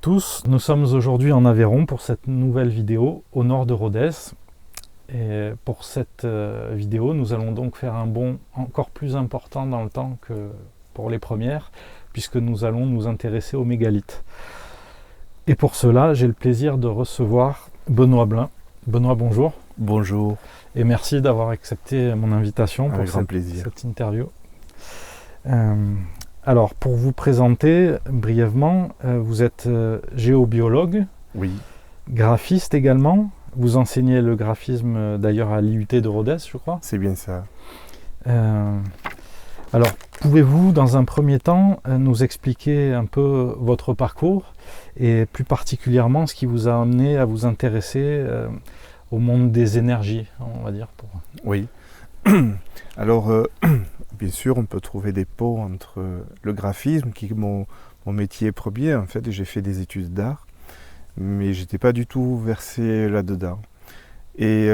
tous, nous sommes aujourd'hui en Aveyron pour cette nouvelle vidéo au nord de Rodez. Et pour cette vidéo, nous allons donc faire un bond encore plus important dans le temps que pour les premières, puisque nous allons nous intéresser aux mégalithes. Et pour cela, j'ai le plaisir de recevoir Benoît Blin. Benoît, bonjour. Bonjour. Et merci d'avoir accepté mon invitation pour cette interview. Alors, pour vous présenter brièvement, vous êtes géobiologue, oui, graphiste également. Vous enseignez le graphisme d'ailleurs à l'IUT de Rodez, je crois. C'est bien ça. Alors, pouvez-vous dans un premier temps nous expliquer un peu votre parcours et plus particulièrement ce qui vous a amené à vous intéresser au monde des énergies, on va dire. Oui. Alors, bien sûr, on peut trouver des ponts entre le graphisme, qui est mon métier premier. En fait, j'ai fait des études d'art, mais je n'étais pas du tout versé là-dedans. Et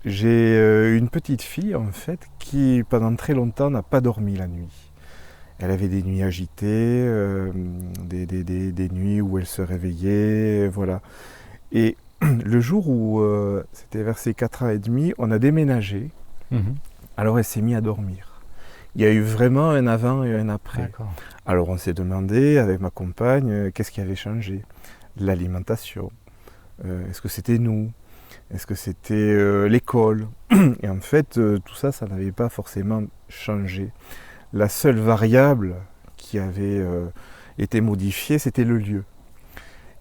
j'ai une petite fille, en fait, qui, pendant très longtemps, n'a pas dormi la nuit. Elle avait des nuits agitées, des nuits où elle se réveillait, voilà. Et le jour où, c'était vers ses 4 ans et demi, on a déménagé. Alors elle s'est mise à dormir. Il y a eu vraiment un avant et un après. D'accord. Alors on s'est demandé avec ma compagne qu'est-ce qui avait changé. L'alimentation. Est-ce que c'était nous? Est-ce que c'était l'école? Et en fait, tout ça, ça n'avait pas forcément changé. La seule variable qui avait été modifiée, c'était le lieu.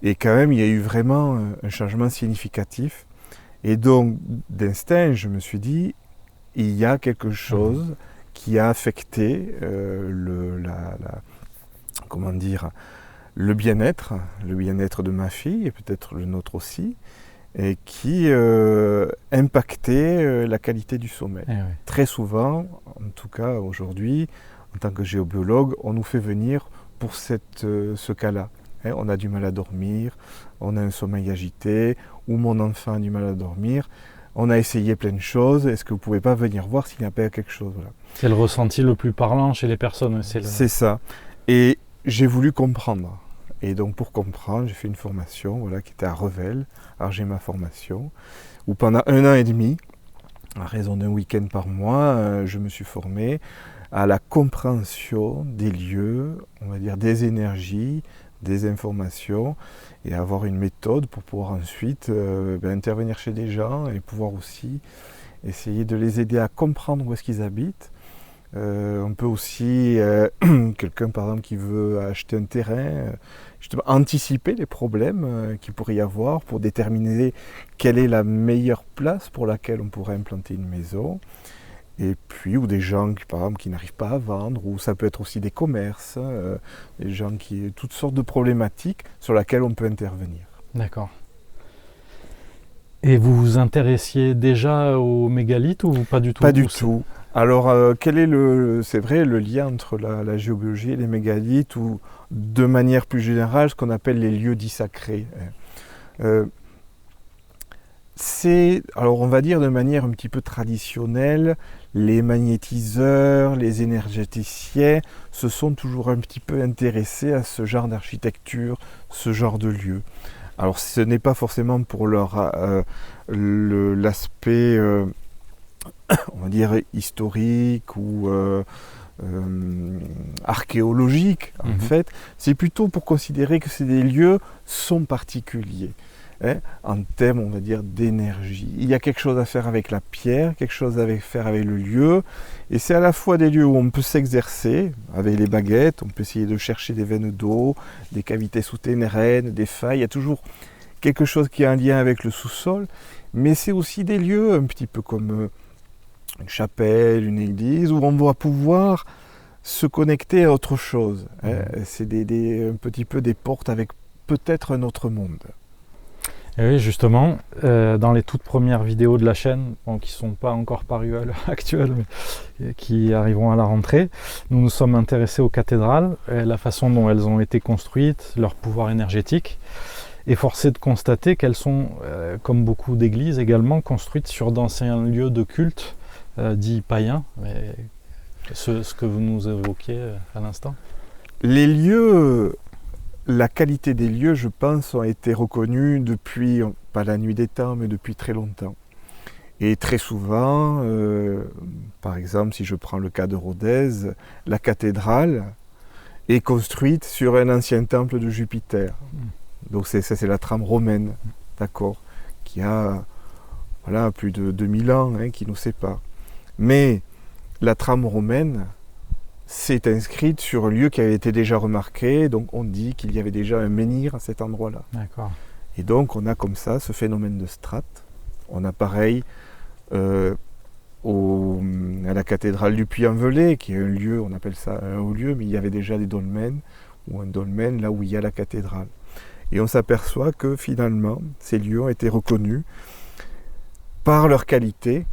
Et quand même, il y a eu vraiment un changement significatif. Et donc, d'instinct, je me suis dit, il y a quelque chose qui a affecté le bien-être de ma fille, et peut-être le nôtre aussi, et qui impactait la qualité du sommeil. Oui. Très souvent, en tout cas aujourd'hui, en tant que géobiologue, on nous fait venir pour ce cas-là. On a du mal à dormir, on a un sommeil agité, ou mon enfant a du mal à dormir. On a essayé plein de choses, est-ce que vous ne pouvez pas venir voir s'il n'y a pas quelque chose? Voilà. C'est le ressenti le plus parlant chez les personnes. C'est ça. Et j'ai voulu comprendre. Et donc pour comprendre, j'ai fait une formation qui était à Revel. Alors j'ai ma formation, où pendant 1 an et demi, à raison d'un week-end par mois, je me suis formé à la compréhension des lieux, on va dire des énergies, des informations, et avoir une méthode pour pouvoir ensuite intervenir chez des gens et pouvoir aussi essayer de les aider à comprendre où est-ce qu'ils habitent. On peut aussi, quelqu'un par exemple qui veut acheter un terrain, justement anticiper les problèmes qu'il pourrait y avoir pour déterminer quelle est la meilleure place pour laquelle on pourrait implanter une maison. Et puis, ou des gens par exemple, qui n'arrivent pas à vendre, ou ça peut être aussi des commerces, des gens qui toutes sortes de problématiques sur lesquelles on peut intervenir. D'accord. Et vous vous intéressiez déjà aux mégalithes ou pas du tout? Pas du tout. Alors, quel est c'est vrai, le lien entre la géobiologie et les mégalithes, ou de manière plus générale, ce qu'on appelle les lieux dits sacrés? Alors on va dire de manière un petit peu traditionnelle, les magnétiseurs, les énergéticiens se sont toujours un petit peu intéressés à ce genre d'architecture, ce genre de lieu. Alors ce n'est pas forcément pour l'aspect, on va dire, historique ou archéologique, en fait. C'est plutôt pour considérer que ces lieux sont particuliers. En termes, on va dire, d'énergie. Il y a quelque chose à faire avec la pierre, quelque chose à faire avec le lieu, et c'est à la fois des lieux où on peut s'exercer avec les baguettes, on peut essayer de chercher des veines d'eau, des cavités souterraines, des failles, il y a toujours quelque chose qui a un lien avec le sous-sol, mais c'est aussi des lieux un petit peu comme une chapelle, une église, où on va pouvoir se connecter à autre chose. C'est un petit peu des portes avec peut-être un autre monde. Et oui, justement, dans les toutes premières vidéos de la chaîne, qui ne sont pas encore parues à l'heure actuelle, mais qui arriveront à la rentrée, nous nous sommes intéressés aux cathédrales, la façon dont elles ont été construites, leur pouvoir énergétique, et force est de constater qu'elles sont, comme beaucoup d'églises également, construites sur d'anciens lieux de culte dits païens, mais ce que vous nous évoquiez à l'instant. Les lieux la qualité des lieux, je pense, a été reconnue depuis, pas la nuit des temps, mais depuis très longtemps. Et très souvent, par exemple, si je prends le cas de Rodez, la cathédrale est construite sur un ancien temple de Jupiter. Donc ça, c'est la trame romaine, d'accord, qui a voilà, plus de 2000 ans, hein, qui nous sépare. Mais la trame romaine s'est inscrite sur un lieu qui avait été déjà remarqué, donc on dit qu'il y avait déjà un menhir à cet endroit-là. D'accord. Et donc on a comme ça ce phénomène de strate. On a pareil à la cathédrale du Puy-en-Velay, qui est un lieu, on appelle ça un haut lieu, mais il y avait déjà des dolmens, ou un dolmen là où il y a la cathédrale. Et on s'aperçoit que finalement, ces lieux ont été reconnus par leur qualité.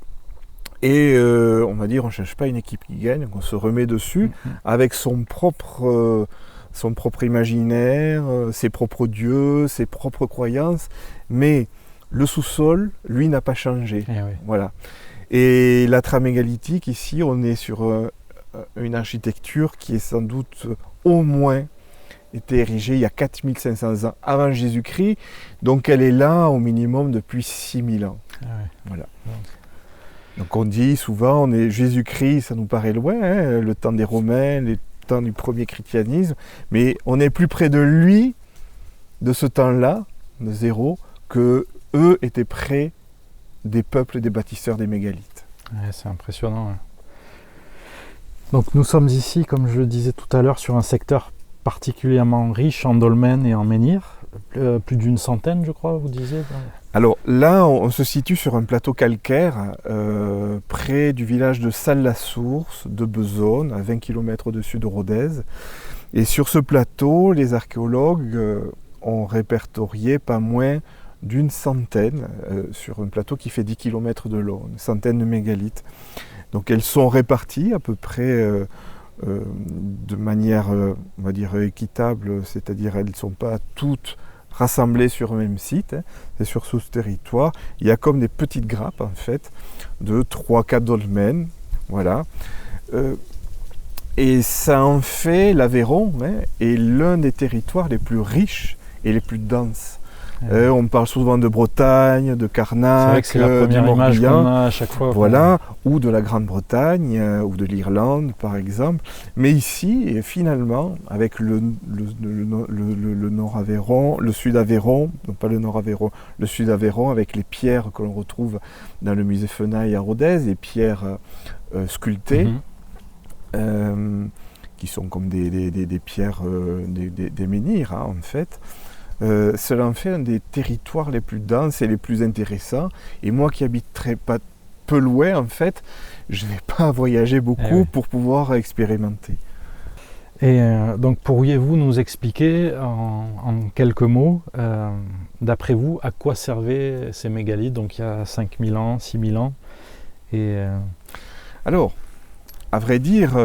Et on va dire, on ne cherche pas une équipe qui gagne, on se remet dessus avec son propre imaginaire, ses propres dieux, ses propres croyances. Mais le sous-sol, lui, n'a pas changé. Eh oui. Voilà. Et la trame mégalithique, ici, on est sur une architecture qui est sans doute au moins été érigée il y a 4500 ans avant Jésus-Christ. Donc elle est là au minimum depuis 6000 ans. Ah oui. Voilà. Ouais. Donc on dit souvent, Jésus-Christ, ça nous paraît loin, hein, le temps des Romains, le temps du premier christianisme, mais on est plus près de lui, de ce temps-là, de zéro, que eux étaient près des peuples et des bâtisseurs des mégalithes. Ouais, c'est impressionnant. Ouais. Donc nous sommes ici, comme je le disais tout à l'heure, sur un secteur particulièrement riche en dolmens et en menhirs, plus d'une centaine, je crois, vous disiez. Alors là, on se situe sur un plateau calcaire près du village de Salles-la-Source, de Bezonne, à 20 km au-dessus de Rodez. Et sur ce plateau, les archéologues ont répertorié pas moins d'une centaine, sur un plateau qui fait 10 km de long, une centaine de mégalithes. Donc elles sont réparties à peu près de manière, on va dire, équitable, c'est-à-dire elles ne sont pas toutes rassemblées sur un même site, hein. C'est sur ce territoire. Il y a comme des petites grappes, en fait, de 3-4 dolmens, voilà. Et ça en fait l'Aveyron, hein, est l'un des territoires les plus riches et les plus denses. On parle souvent de Bretagne, de Carnac, c'est la première image qu'on a à chaque fois. Voilà, ou de la Grande-Bretagne, ou de l'Irlande par exemple. Mais ici, finalement, avec le Nord-Aveyron, le Sud-Aveyron, non pas le Nord-Aveyron, le Sud-Aveyron, avec les pierres que l'on retrouve dans le musée Fenaille à Rodez, les pierres sculptées, qui sont comme des pierres, des menhirs, hein, en fait. Cela en fait un des territoires les plus denses et les plus intéressants. Et moi qui habite peu loin, en fait, je n'ai pas voyagé beaucoup pour pouvoir expérimenter. Et donc pourriez-vous nous expliquer en quelques mots, d'après vous, à quoi servaient ces mégalithes, donc il y a 5000 ans, 6000 ans Alors, à vrai dire,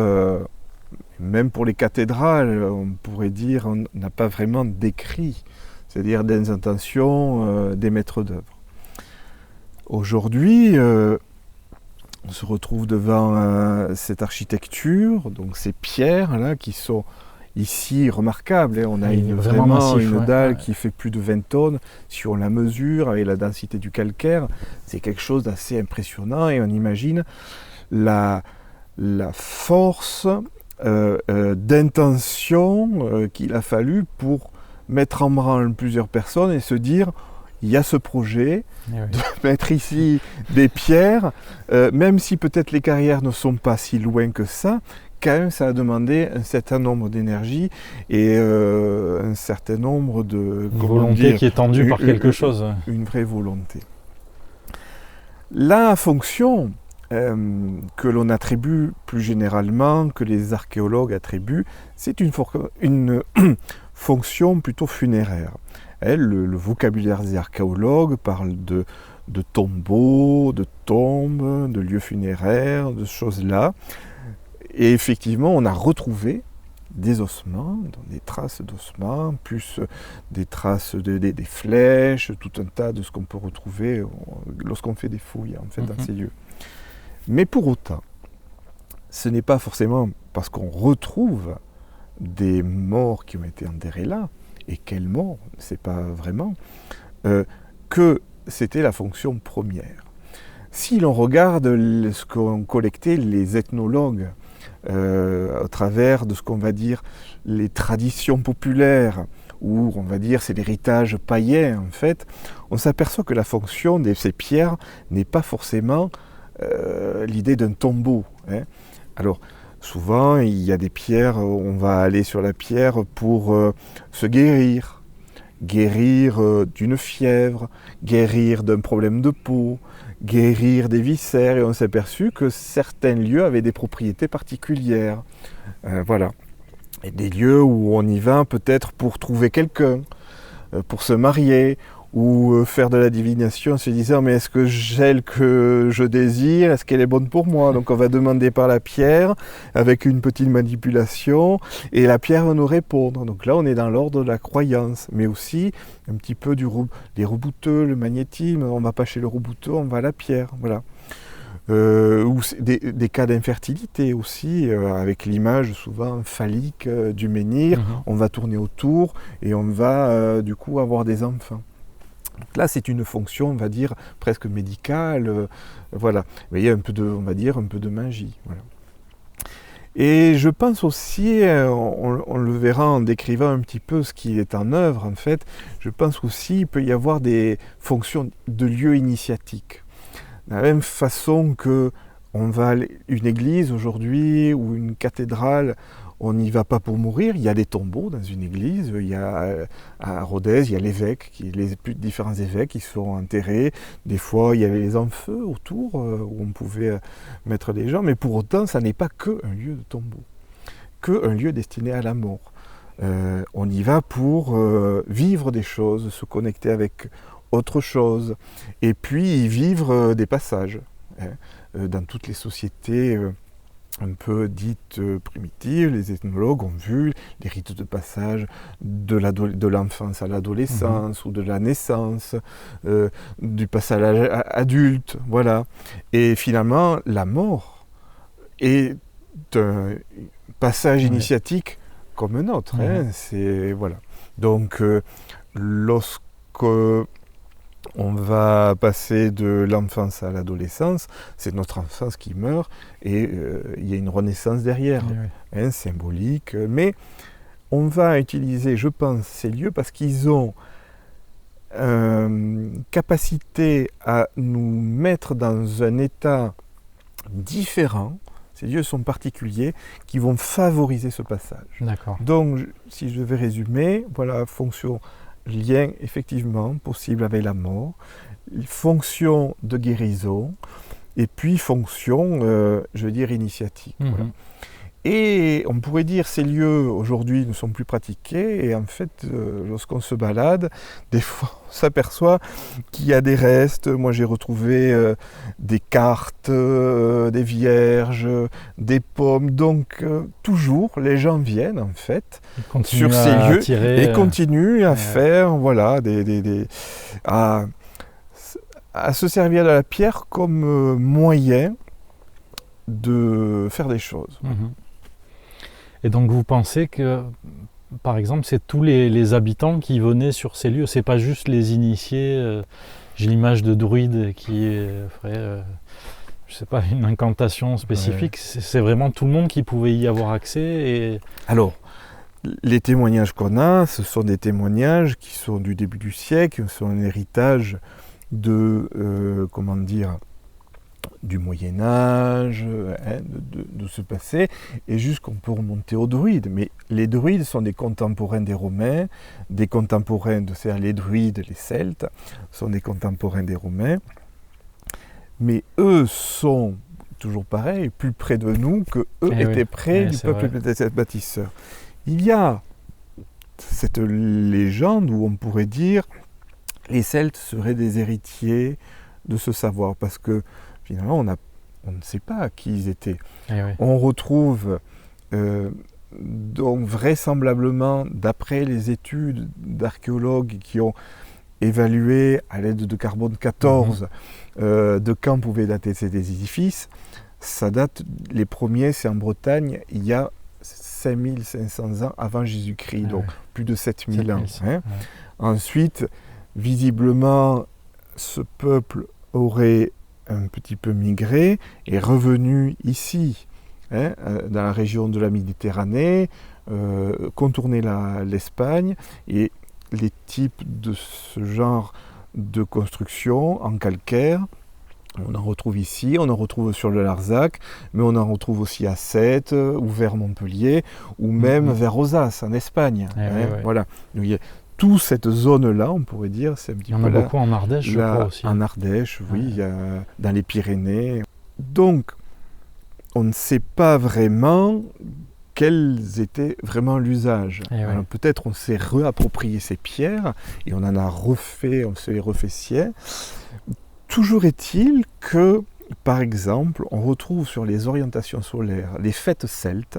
même pour les cathédrales, on pourrait dire on n'a pas vraiment décrit, c'est-à-dire des intentions des maîtres d'œuvre. Aujourd'hui, on se retrouve devant cette architecture, donc ces pierres-là qui sont ici remarquables. Hein. On a vraiment massif, une dalle qui fait plus de 20 tonnes. Si on la mesure avec la densité du calcaire, c'est quelque chose d'assez impressionnant et on imagine la force d'intention qu'il a fallu pour mettre en branle plusieurs personnes et se dire il y a ce projet de mettre ici des pierres, même si peut-être les carrières ne sont pas si loin que ça, quand même ça a demandé un certain nombre d'énergie et un certain nombre de... Une volonté qui est tendue par quelque chose. Une vraie volonté. La fonction que l'on attribue plus généralement, que les archéologues attribuent, c'est une fonction plutôt funéraire. Le vocabulaire des archéologues parle de tombeaux, de tombes, de lieux funéraires, de choses-là. Et effectivement, on a retrouvé des ossements, des traces d'ossements, plus des traces des flèches, tout un tas de ce qu'on peut retrouver lorsqu'on fait des fouilles en fait, dans ces lieux. Mais pour autant, ce n'est pas forcément parce qu'on retrouve des morts qui ont été enterrés là, et quelle mort, on ne sait pas vraiment, que c'était la fonction première. Si l'on regarde ce qu'ont collecté les ethnologues à travers de ce qu'on va dire les traditions populaires, ou on va dire c'est l'héritage païen en fait, on s'aperçoit que la fonction de ces pierres n'est pas forcément l'idée d'un tombeau. Hein. Alors souvent il y a des pierres, on va aller sur la pierre pour se guérir, d'une fièvre, guérir d'un problème de peau, guérir des viscères, et on s'est aperçu que certains lieux avaient des propriétés particulières. Voilà. Et des lieux où on y va peut-être pour trouver quelqu'un, pour se marier, ou faire de la divination en se disant mais est-ce que celle que je désire, est-ce qu'elle est bonne pour moi? Donc on va demander par la pierre avec une petite manipulation et la pierre va nous répondre. Donc là on est dans l'ordre de la croyance, mais aussi un petit peu des rebouteux, le magnétisme. On ne va pas chez le rebouteux, on va à la pierre. Voilà. Ou des cas d'infertilité aussi, avec l'image souvent phallique du menhir. On va tourner autour et on va du coup avoir des enfants. Donc là, c'est une fonction, on va dire, presque médicale. Voilà. Vous voyez, on va dire, un peu de magie. Voilà. Et je pense aussi, on le verra en décrivant un petit peu ce qui est en œuvre, en fait, je pense aussi qu'il peut y avoir des fonctions de lieu initiatique. De la même façon que une église aujourd'hui ou une cathédrale, on n'y va pas pour mourir. Il y a des tombeaux dans une église. Il y a à Rodez, il y a l'évêque, les différents évêques qui sont enterrés. Des fois, il y avait les enfeux autour où on pouvait mettre des gens. Mais pour autant, ça n'est pas qu'un lieu de tombeau, qu'un lieu destiné à la mort. On y va pour vivre des choses, se connecter avec autre chose, et puis y vivre des passages. Dans toutes les sociétés un peu dites primitives, les ethnologues ont vu les rites de passage de l'enfance à l'adolescence, ou de la naissance, du passage adulte, voilà. Et finalement, la mort est un passage initiatique comme un autre. Voilà. Donc, lorsque on va passer de l'enfance à l'adolescence, c'est notre enfance qui meurt et il y a une renaissance derrière, symbolique. Mais on va utiliser, je pense, ces lieux parce qu'ils ont capacité à nous mettre dans un état différent. Ces lieux sont particuliers qui vont favoriser ce passage. D'accord. Donc, si je vais résumer, voilà, fonction lien effectivement possible avec la mort, fonction de guérison, et puis fonction, je veux dire, initiatique. Voilà. Et on pourrait dire ces lieux aujourd'hui ne sont plus pratiqués, et en fait, lorsqu'on se balade, des fois on s'aperçoit qu'il y a des restes. Moi j'ai retrouvé des cartes, des vierges, des pommes, donc toujours les gens viennent en fait sur ces lieux et continuent à faire, voilà, à se servir de la pierre comme moyen de faire des choses. Et donc vous pensez que, par exemple, c'est tous les habitants qui venaient sur ces lieux, c'est pas juste les initiés. J'ai l'image de druides qui ferait, je sais pas, une incantation spécifique. C'est vraiment tout le monde qui pouvait y avoir accès. Alors, les témoignages qu'on a, ce sont des témoignages qui sont du début du siècle, qui sont un héritage de, du Moyen-Âge, de ce passé, et jusqu'on peut remonter aux druides. Mais les druides sont des contemporains des Romains, des contemporains les druides, les Celtes, sont des contemporains des Romains, mais eux sont, toujours pareil, plus près de nous que eux étaient près du peuple bâtisseur. Il y a cette légende où on pourrait dire les Celtes seraient des héritiers de ce savoir, parce que finalement, on ne sait pas qui ils étaient. On retrouve donc vraisemblablement, d'après les études d'archéologues qui ont évalué à l'aide de carbone 14 de quand pouvaient dater ces édifices, ça date, les premiers c'est en Bretagne, il y a 5500 ans avant Jésus-Christ, donc plus de 7000 ans. 7100, Hein. ouais. Ensuite, visiblement, ce peuple aurait un petit peu migré et revenu ici, hein, dans la région de la Méditerranée, contourner l'Espagne, et les types de ce genre de construction en calcaire, on en retrouve ici, on en retrouve sur le Larzac, mais on en retrouve aussi à Sète, ou vers Montpellier, ou même vers Rosas, en Espagne. Voilà. Donc, il y a toute cette zone-là, on pourrait dire, c'est un petit peu. Il y en a beaucoup en Ardèche, je crois aussi. En Ardèche, oui, il y a dans les Pyrénées. Donc, on ne sait pas vraiment quel était vraiment l'usage. Peut-être on s'est réapproprié ces pierres et on en a refait, on se les refait siens. Toujours est-il que, par exemple, on retrouve sur les orientations solaires les fêtes celtes,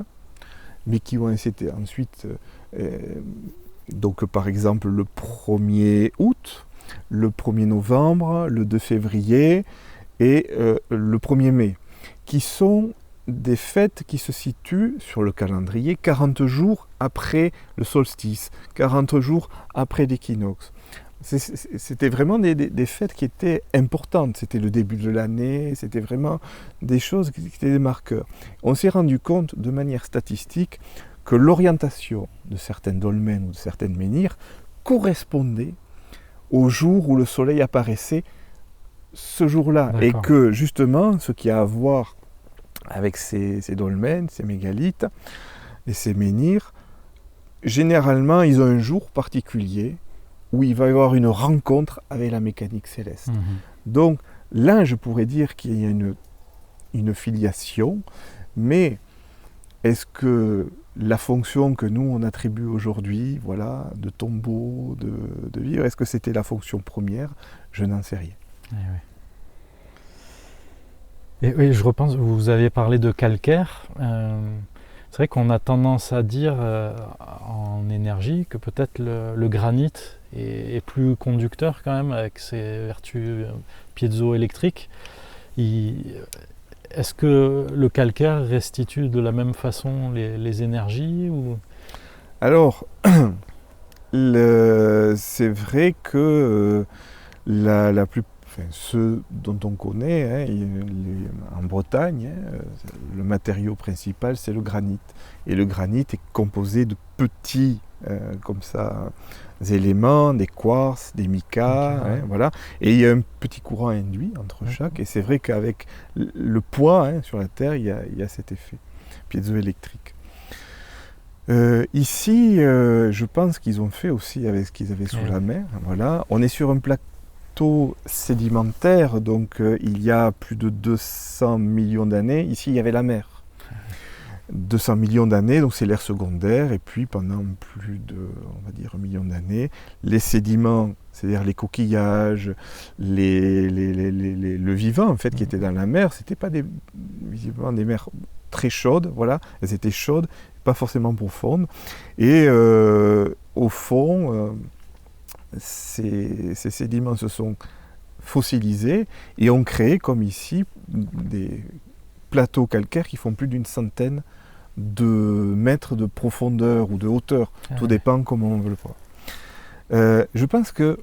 mais qui ont été ensuite, donc par exemple le 1er août, le 1er novembre, le 2 février et le 1er mai, qui sont des fêtes qui se situent sur le calendrier 40 jours après le solstice, 40 jours après l'équinoxe. C'était vraiment des fêtes qui étaient importantes, c'était le début de l'année, c'était vraiment des choses qui étaient des marqueurs. On s'est rendu compte de manière statistique que l'orientation de certains dolmens ou de certaines menhirs correspondait au jour où le soleil apparaissait ce jour-là. Et que justement, ce qui a à voir avec ces dolmens, ces mégalithes et ces menhirs, généralement, ils ont un jour particulier où il va y avoir une rencontre avec la mécanique céleste. Donc là, je pourrais dire qu'il y a une filiation, mais est-ce que la fonction que nous, on attribue aujourd'hui, voilà, de tombeau, de livre, est-ce que c'était la fonction première? Je n'en sais rien. Et oui, je repense, vous avez parlé de calcaire. C'est vrai qu'on a tendance à dire en énergie que peut-être le granit est plus conducteur quand même, avec ses vertus piézoélectriques. Est-ce que le calcaire restitue de la même façon les énergies ou... Alors, c'est vrai que ceux dont on connaît, en Bretagne, le matériau principal c'est le granit. Et le granit est composé de petits éléments, des quartz, des micas, voilà. Et il y a un petit courant induit entre chaque. Et c'est vrai qu'avec le poids sur la Terre, il y a cet effet piézoélectrique. Ici, je pense qu'ils ont fait aussi avec ce qu'ils avaient sous la mer. Voilà. On est sur un plateau sédimentaire, donc il y a plus de 200 millions d'années. Ici, il y avait la mer. 200 millions d'années, donc c'est l'ère secondaire, et puis pendant plus de, on va dire, 1 million d'années, les sédiments, c'est-à-dire les coquillages, le vivant en fait qui était dans la mer, c'était pas visiblement des mers très chaudes, voilà, elles étaient chaudes, pas forcément profondes, et au fond, ces sédiments se sont fossilisés et ont créé, comme ici, des plateaux calcaires qui font plus d'une centaine de mètres de profondeur ou de hauteur. Tout dépend comment on veut le voir. Je pense que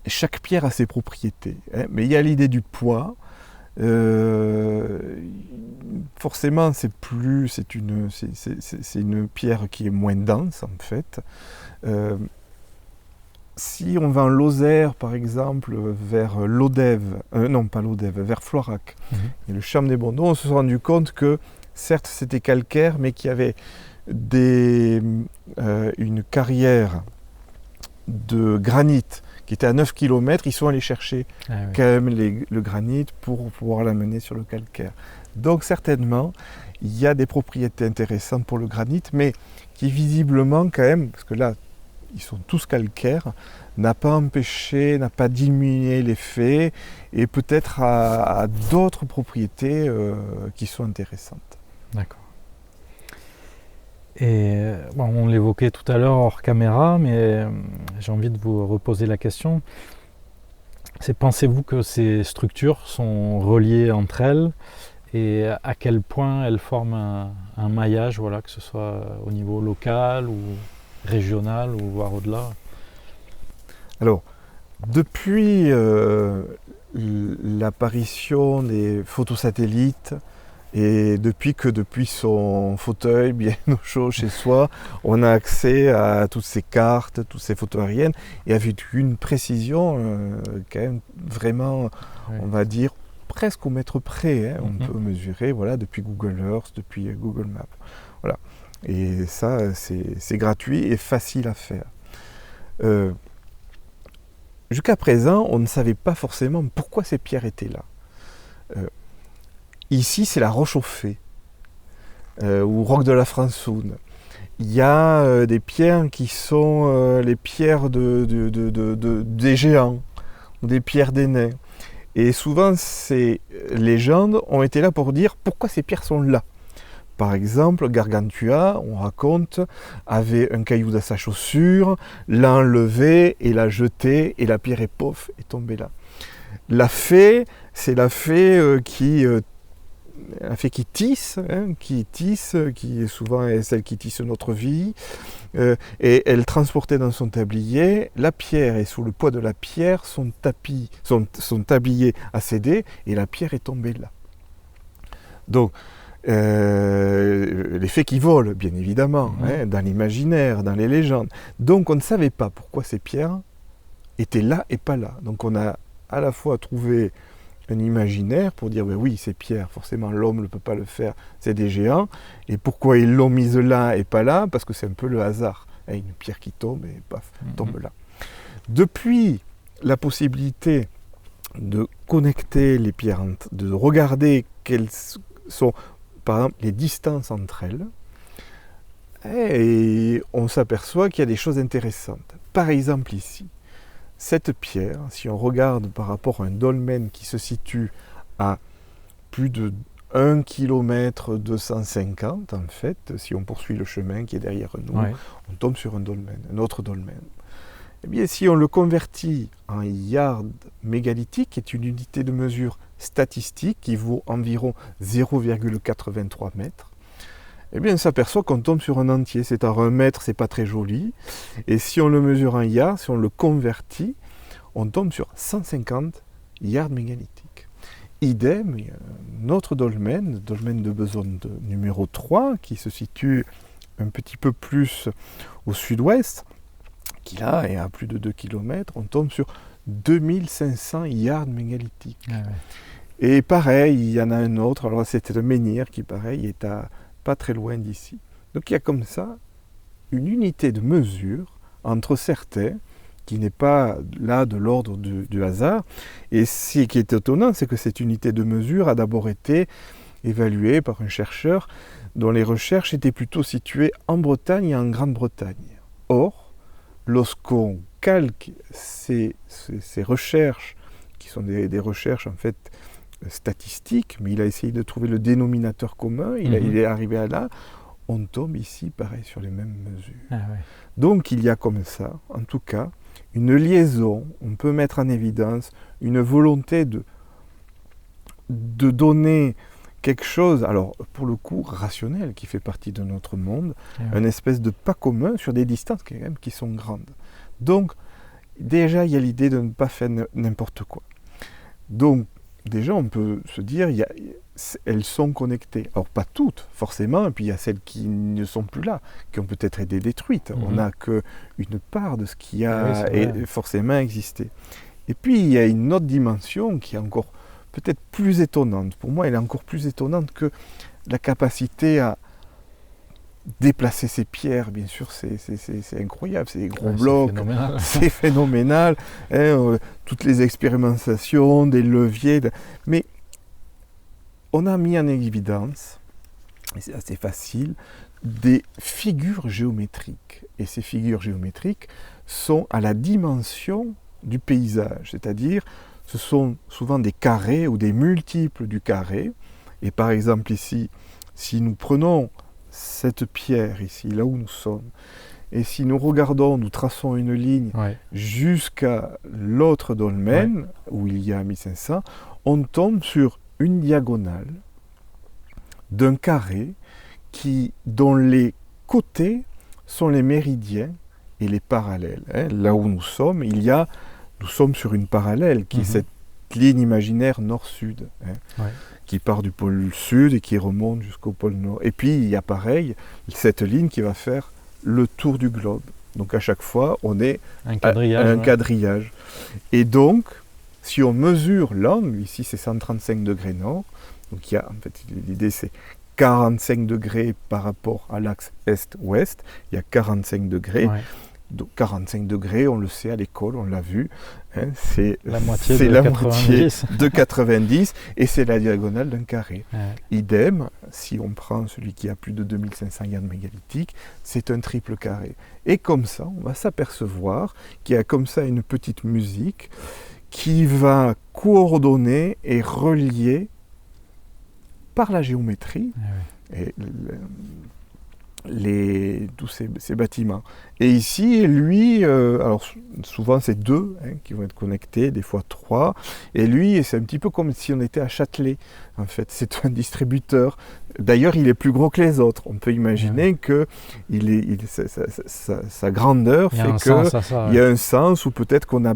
chaque pierre a ses propriétés, mais il y a l'idée du poids. Forcément, c'est une pierre qui est moins dense en fait. Si on va en Lozère, par exemple, vers Lodève, vers Floirac, et le Champ des Bonneaux, on se s'est rendu compte que, certes, c'était calcaire, mais qu'il y avait une carrière de granit qui était à 9 km. Ils sont allés chercher quand même le granit pour pouvoir l'amener sur le calcaire. Donc, certainement, il y a des propriétés intéressantes pour le granit, mais qui visiblement, quand même, parce que là, ils sont tous calcaires, n'a pas empêché, n'a pas diminué l'effet, et peut-être à d'autres propriétés qui sont intéressantes. D'accord. Et bon, on l'évoquait tout à l'heure hors caméra, mais j'ai envie de vous reposer la question. Pensez-vous que ces structures sont reliées entre elles et à quel point elles forment un maillage, voilà, que ce soit au niveau local ou régional ou voire au-delà. Alors, depuis l'apparition des photosatellites et depuis son fauteuil bien au chaud chez soi, on a accès à toutes ces cartes, toutes ces photos aériennes et avec une précision quand même vraiment, on va dire, presque au mètre près. Hein. On peut mesurer voilà, depuis Google Earth, depuis Google Maps. Voilà. Et ça, c'est gratuit et facile à faire. Jusqu'à présent, on ne savait pas forcément pourquoi ces pierres étaient là. Ici, c'est la roche au fée, ou roc de la Fransoune. Il y a des pierres qui sont les pierres des géants, ou des pierres des nains. Et souvent, ces légendes ont été là pour dire pourquoi ces pierres sont là. Par exemple, Gargantua, on raconte, avait un caillou dans sa chaussure, l'a enlevé et l'a jeté, et la pierre est pof, est tombée là. La fée, c'est la fée qui tisse, hein, qui est souvent celle qui tisse notre vie, et elle transportait dans son tablier la pierre, et sous le poids de la pierre, son tablier a cédé, et la pierre est tombée là. Donc, les fées qui volent, bien évidemment, hein, dans l'imaginaire, dans les légendes. Donc on ne savait pas pourquoi ces pierres étaient là et pas là. Donc on a à la fois trouvé un imaginaire pour dire ben oui, ces pierres, forcément l'homme ne peut pas le faire, c'est des géants. Et pourquoi ils l'ont mise là et pas là? Parce que c'est un peu le hasard. Hein, une pierre qui tombe et paf, tombe là. Depuis la possibilité de connecter les pierres, de regarder quelles sont par exemple les distances entre elles, et on s'aperçoit qu'il y a des choses intéressantes. Par exemple ici, cette pierre, si on regarde par rapport à un dolmen qui se situe à plus de 1 km 250 en fait, si on poursuit le chemin qui est derrière nous, on tombe sur un dolmen, un autre dolmen. Eh bien, si on le convertit en yard mégalithique, qui est une unité de mesure statistique qui vaut environ 0,83 mètres, eh bien, on s'aperçoit qu'on tombe sur un entier. C'est à 1 mètre, c'est pas très joli. Et si on le mesure en yards, si on le convertit, on tombe sur 150 yards mégalithiques. Idem, il y a un autre dolmen, le dolmen de Besonde numéro 3, qui se situe un petit peu plus au sud-ouest, qui là est à plus de 2 km, on tombe sur 2500 yards mégalithiques. Ah ouais. Et pareil, il y en a un autre, alors c'était le menhir qui pareil est à pas très loin d'ici. Donc il y a comme ça une unité de mesure entre certains qui n'est pas là de l'ordre du hasard. Et ce qui est étonnant, c'est que cette unité de mesure a d'abord été évaluée par un chercheur dont les recherches étaient plutôt situées en Bretagne et en Grande-Bretagne. Or, lorsqu'on calque ces recherches, qui sont des recherches en fait statistiques, mais il a essayé de trouver le dénominateur commun, il est arrivé à là, on tombe ici pareil sur les mêmes mesures. Ah ouais. Donc il y a comme ça, en tout cas, une liaison, on peut mettre en évidence une volonté de donner quelque chose, alors pour le coup rationnel, qui fait partie de notre monde, une espèce de pas commun sur des distances quand même qui sont grandes. Donc déjà il y a l'idée de ne pas faire n'importe quoi. Donc déjà on peut se dire, elles sont connectées. Alors pas toutes forcément, et puis il y a celles qui ne sont plus là, qui ont peut-être été détruites. On n'a qu'une part de ce qui a forcément existé. Et puis il y a une autre dimension qui est encore peut-être plus étonnante. Pour moi, elle est encore plus étonnante que la capacité à déplacer ces pierres. Bien sûr, c'est incroyable, c'est des gros blocs, c'est phénoménal. Hein, toutes les expérimentations, des leviers. Mais on a mis en évidence, et c'est assez facile, des figures géométriques. Et ces figures géométriques sont à la dimension du paysage, c'est-à-dire ce sont souvent des carrés ou des multiples du carré. Et par exemple ici, si nous prenons cette pierre ici, là où nous sommes, et si nous regardons, nous traçons une ligne jusqu'à l'autre dolmen, où il y a 1500, on tombe sur une diagonale d'un carré dont les côtés sont les méridiens et les parallèles. Là où nous sommes, nous sommes sur une parallèle qui est cette ligne imaginaire nord-sud, qui part du pôle sud et qui remonte jusqu'au pôle nord. Et puis il y a pareil, cette ligne qui va faire le tour du globe. Donc à chaque fois, on est un quadrillage. Et donc, si on mesure l'angle, ici c'est 135 degrés nord, donc l'idée c'est 45 degrés par rapport à l'axe est-ouest, il y a 45 degrés. Donc 45 degrés, on le sait à l'école, on l'a vu, c'est la moitié de 90 et c'est la diagonale d'un carré. Idem, si on prend celui qui a plus de 2500 gaines mégalithiques, c'est un triple carré. Et comme ça, on va s'apercevoir qu'il y a comme ça une petite musique qui va coordonner et relier par la géométrie tous ces bâtiments. Et ici, lui, alors souvent c'est 2 qui vont être connectés, des fois 3, et lui, c'est un petit peu comme si on était à Châtelet, en fait, c'est un distributeur. D'ailleurs, il est plus gros que les autres. On peut imaginer que sa grandeur fait qu'il y a un sens, ou peut-être qu'on a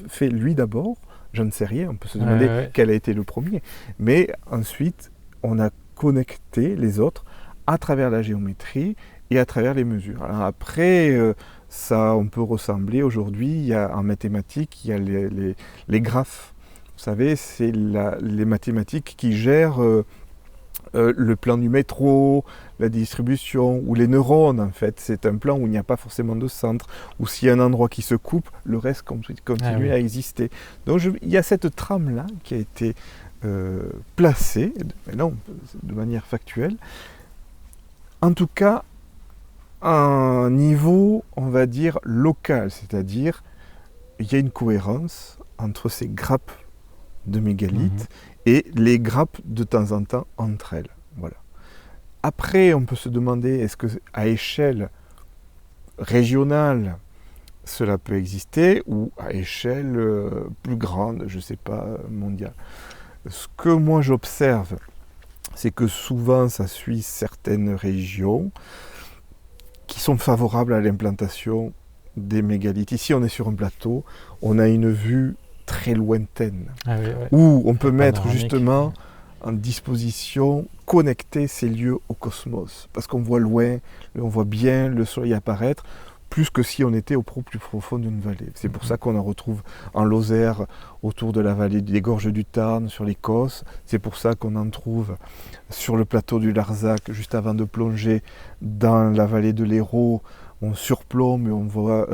fait lui d'abord, je ne sais rien, on peut se demander quel a été le premier, mais ensuite, on a connecté les autres à travers la géométrie et à travers les mesures. Alors après, ça, on peut ressembler aujourd'hui, en mathématiques, il y a les graphes. Vous savez, c'est les mathématiques qui gèrent le plan du métro, la distribution, ou les neurones en fait. C'est un plan où il n'y a pas forcément de centre, où s'il y a un endroit qui se coupe, le reste continue à exister. Donc il y a cette trame-là qui a été placée, de manière factuelle, en tout cas, à un niveau, on va dire, local, c'est-à-dire, il y a une cohérence entre ces grappes de mégalithes et les grappes de temps en temps entre elles. Voilà. Après, on peut se demander, est-ce qu'à échelle régionale, cela peut exister, ou à échelle plus grande, je ne sais pas, mondiale. Ce que moi j'observe, c'est que souvent ça suit certaines régions qui sont favorables à l'implantation des mégalithes. Ici on est sur un plateau, on a une vue très lointaine, où on peut mettre justement en disposition, connecter ces lieux au cosmos, parce qu'on voit loin, on voit bien le soleil apparaître, plus que si on était au plus profond d'une vallée. C'est pour ça qu'on en retrouve en Lozère, autour de la vallée des gorges du Tarn, sur les Causses. C'est pour ça qu'on en trouve sur le plateau du Larzac, juste avant de plonger dans la vallée de l'Hérault. On surplombe et on voit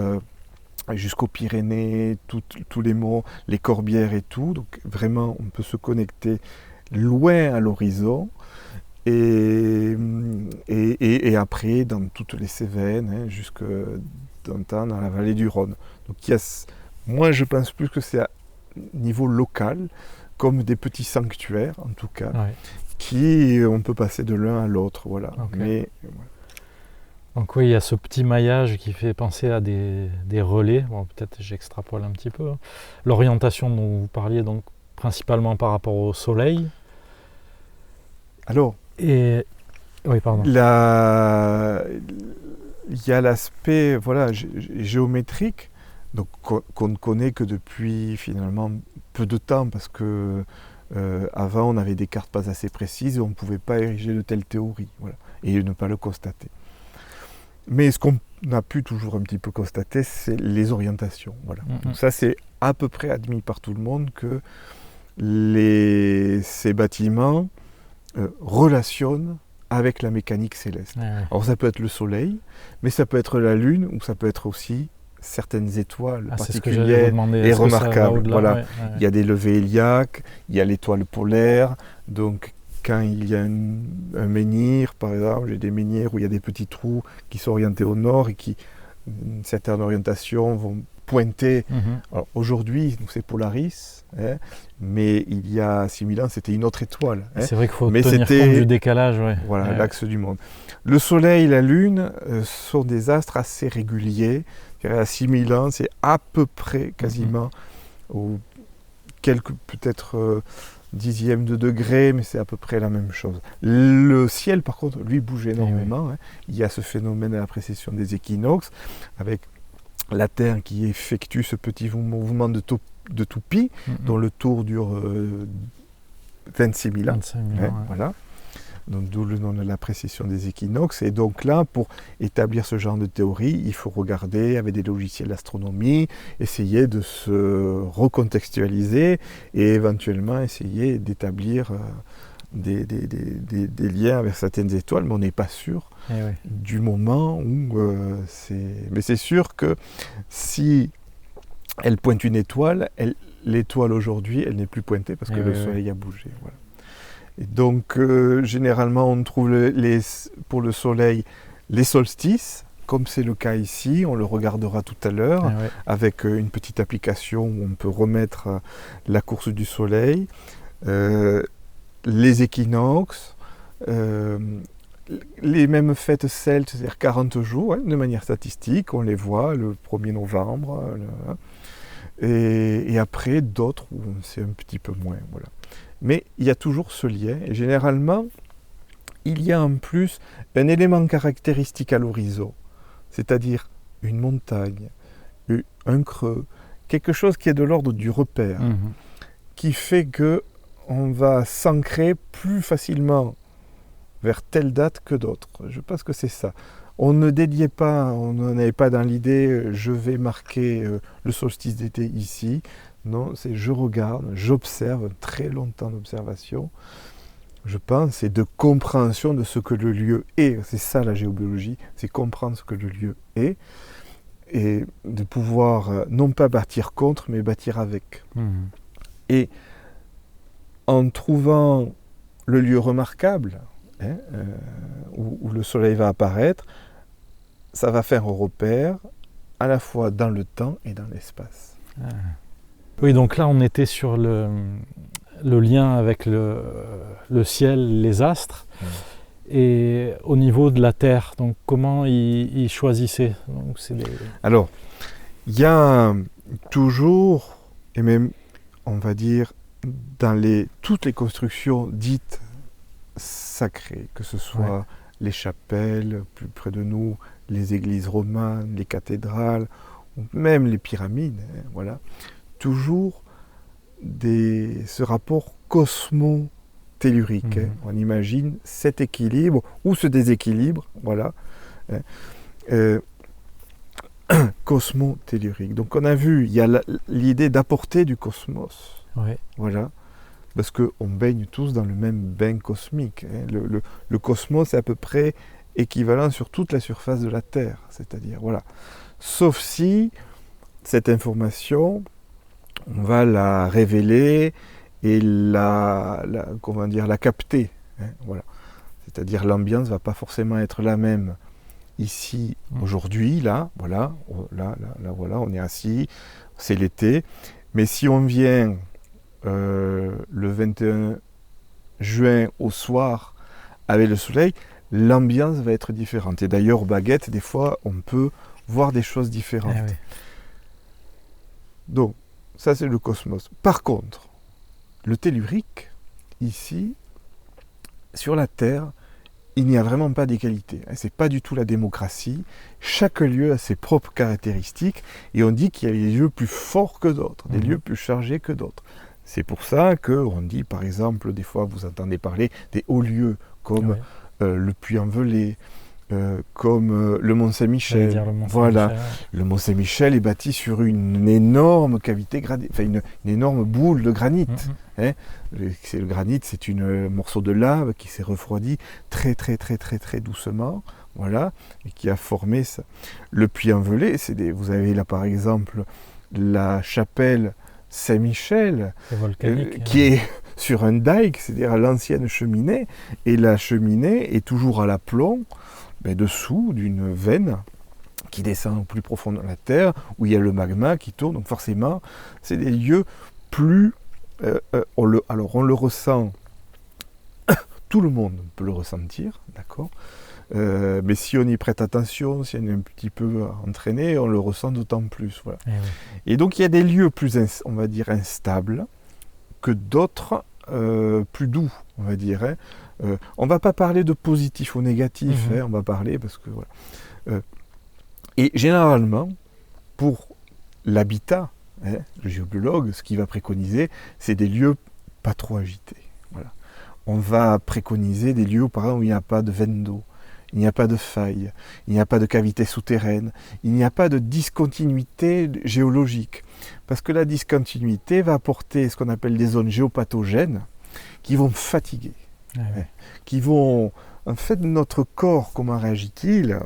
jusqu'aux Pyrénées, tous les monts, les Corbières et tout. Donc vraiment, on peut se connecter loin à l'horizon. Et après, dans toutes les Cévennes, jusque dans la vallée du Rhône. Donc moi, je pense plus que c'est à niveau local, comme des petits sanctuaires, en tout cas, on peut passer de l'un à l'autre. Voilà. Okay. Donc oui, il y a ce petit maillage qui fait penser à des relais. Bon, peut-être j'extrapole un petit peu. L'orientation dont vous parliez, donc principalement par rapport au soleil. Alors, oui, pardon. Il y a l'aspect géométrique, donc qu'on ne connaît que depuis finalement peu de temps, parce que avant on avait des cartes pas assez précises et on ne pouvait pas ériger de telles théories, et ne pas le constater. Mais ce qu'on a pu toujours un petit peu constater, c'est les orientations. Donc ça, c'est à peu près admis par tout le monde que ces bâtiments relationnent avec la mécanique céleste. Alors ça peut être le soleil, mais ça peut être la lune, ou ça peut être aussi certaines étoiles particulières et remarquables. Il y a des levées héliaques, il y a l'étoile polaire, donc quand il y a un menhir, par exemple, j'ai des menhirs où il y a des petits trous qui sont orientés au nord et qui, une certaine orientation, vont pointer. Alors aujourd'hui, c'est Polaris, mais il y a 6000 ans, c'était une autre étoile. C'est vrai qu'il faut tenir compte du décalage. L'axe du monde. Le Soleil et la Lune sont des astres assez réguliers. À 6000 ans, c'est à peu près, quasiment, ou quelques peut-être dixièmes de degré, mais c'est à peu près la même chose. Le ciel, par contre, lui bouge énormément. Hein. Il y a ce phénomène à la précession des équinoxes, avec la Terre qui effectue ce petit mouvement de toupie, dont le tour dure 26 000 ans. 25 000 ans, ouais. Voilà. Donc, d'où le nom de la précession des équinoxes. Et donc là, pour établir ce genre de théorie, il faut regarder avec des logiciels d'astronomie, essayer de se recontextualiser et éventuellement essayer d'établir des liens avec certaines étoiles, mais on n'est pas sûr du moment où c'est... Mais c'est sûr que si elle pointe une étoile, l'étoile aujourd'hui, elle n'est plus pointée parce que le Soleil a bougé. Voilà. Et donc, généralement, on trouve pour le Soleil les solstices, comme c'est le cas ici. On le regardera tout à l'heure avec une petite application où on peut remettre la course du Soleil, les équinoxes, les mêmes fêtes celtes, c'est-à-dire 40 jours, de manière statistique. On les voit le 1er novembre. Et après, d'autres où c'est un petit peu moins. Voilà. Mais il y a toujours ce lien, et généralement, il y a en plus un élément caractéristique à l'horizon, c'est-à-dire une montagne, un creux, quelque chose qui est de l'ordre du repère, qui fait qu'on va s'ancrer plus facilement vers telle date que d'autres. Je pense que c'est ça. On ne dédiait pas, on n'avait pas dans l'idée je vais marquer le solstice d'été ici. Non, c'est je regarde, j'observe, très longtemps d'observation, je pense, et de compréhension de ce que le lieu est. C'est ça la géobiologie, c'est comprendre ce que le lieu est, et de pouvoir non pas bâtir contre, mais bâtir avec. Et en trouvant le lieu remarquable, où le soleil va apparaître, ça va faire un repère à la fois dans le temps et dans l'espace. Oui, donc là on était sur le lien avec le ciel, les astres, et au niveau de la Terre, donc comment ils choisissaient donc, Alors, il y a toujours, et même on va dire dans toutes les constructions dites sacrées, que ce soit les chapelles, plus près de nous, les églises romanes, les cathédrales, ou même les pyramides, voilà, toujours ce rapport cosmo-tellurique. On imagine cet équilibre ou ce déséquilibre, voilà, cosmo-tellurique. Donc on a vu, il y a l'idée d'apporter du cosmos, voilà, parce qu'on baigne tous dans le même bain cosmique. Le cosmos est à peu près équivalent sur toute la surface de la Terre, c'est-à-dire, voilà. Sauf si cette information, on va la révéler et la capter. Voilà. C'est-à-dire l'ambiance ne va pas forcément être la même ici, aujourd'hui, là, voilà, voilà, on est assis, c'est l'été. Mais si on vient le 21 juin au soir avec le soleil, l'ambiance va être différente. Et d'ailleurs, aux baguettes, des fois, on peut voir des choses différentes. Donc, ça c'est le cosmos. Par contre, le tellurique, ici, sur la Terre, il n'y a vraiment pas d'égalité. Ce n'est pas du tout la démocratie. Chaque lieu a ses propres caractéristiques et on dit qu'il y a des lieux plus forts que d'autres, des lieux plus chargés que d'autres. C'est pour ça qu'on dit, par exemple, des fois vous entendez parler des hauts lieux comme le Puy-en-Velay, comme le Mont-Saint-Michel. Voilà, le Mont-Saint-Michel est bâti sur une énorme cavité, une énorme boule de granit. Le granit, c'est un morceau de lave qui s'est refroidi très doucement, voilà, et qui a formé ça. Le Puy-en-Velay, vous avez là par exemple la chapelle Saint-Michel, qui est sur un dike, c'est-à-dire l'ancienne cheminée, et la cheminée est toujours à l'aplomb, dessous d'une veine qui descend au plus profond de la terre, où il y a le magma qui tourne. Donc forcément, c'est des lieux plus... on le ressent, tout le monde peut le ressentir, d'accord, mais si on y prête attention, si on est un petit peu entraîné, on le ressent d'autant plus. Voilà. Et donc il y a des lieux plus, on va dire, instables, que d'autres plus doux, on va dire. Hein. On ne va pas parler de positif ou négatif, Mhm. hein, on va parler parce que voilà. Et généralement, pour l'habitat, hein, le géobiologue, ce qu'il va préconiser, c'est des lieux pas trop agités. Voilà. On va préconiser des lieux, par exemple, où il n'y a pas de veine d'eau, il n'y a pas de faille, il n'y a pas de cavité souterraine, il n'y a pas de discontinuité géologique. Parce que la discontinuité va apporter ce qu'on appelle des zones géopathogènes qui vont fatiguer, qui vont... En fait, notre corps, comment réagit-il?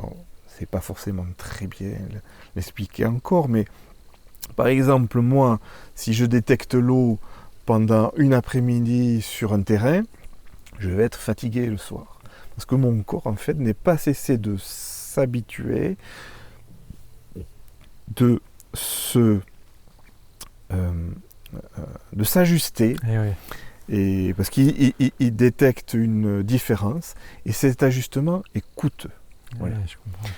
C'est pas forcément très bien l'expliquer encore, mais par exemple, moi, si je détecte l'eau pendant une après-midi sur un terrain, je vais être fatigué le soir. Parce que mon corps, en fait, n'est pas cessé de s'habituer, de s'ajuster, et parce qu'il détecte une différence, et cet ajustement est coûteux. Voilà. Je comprends.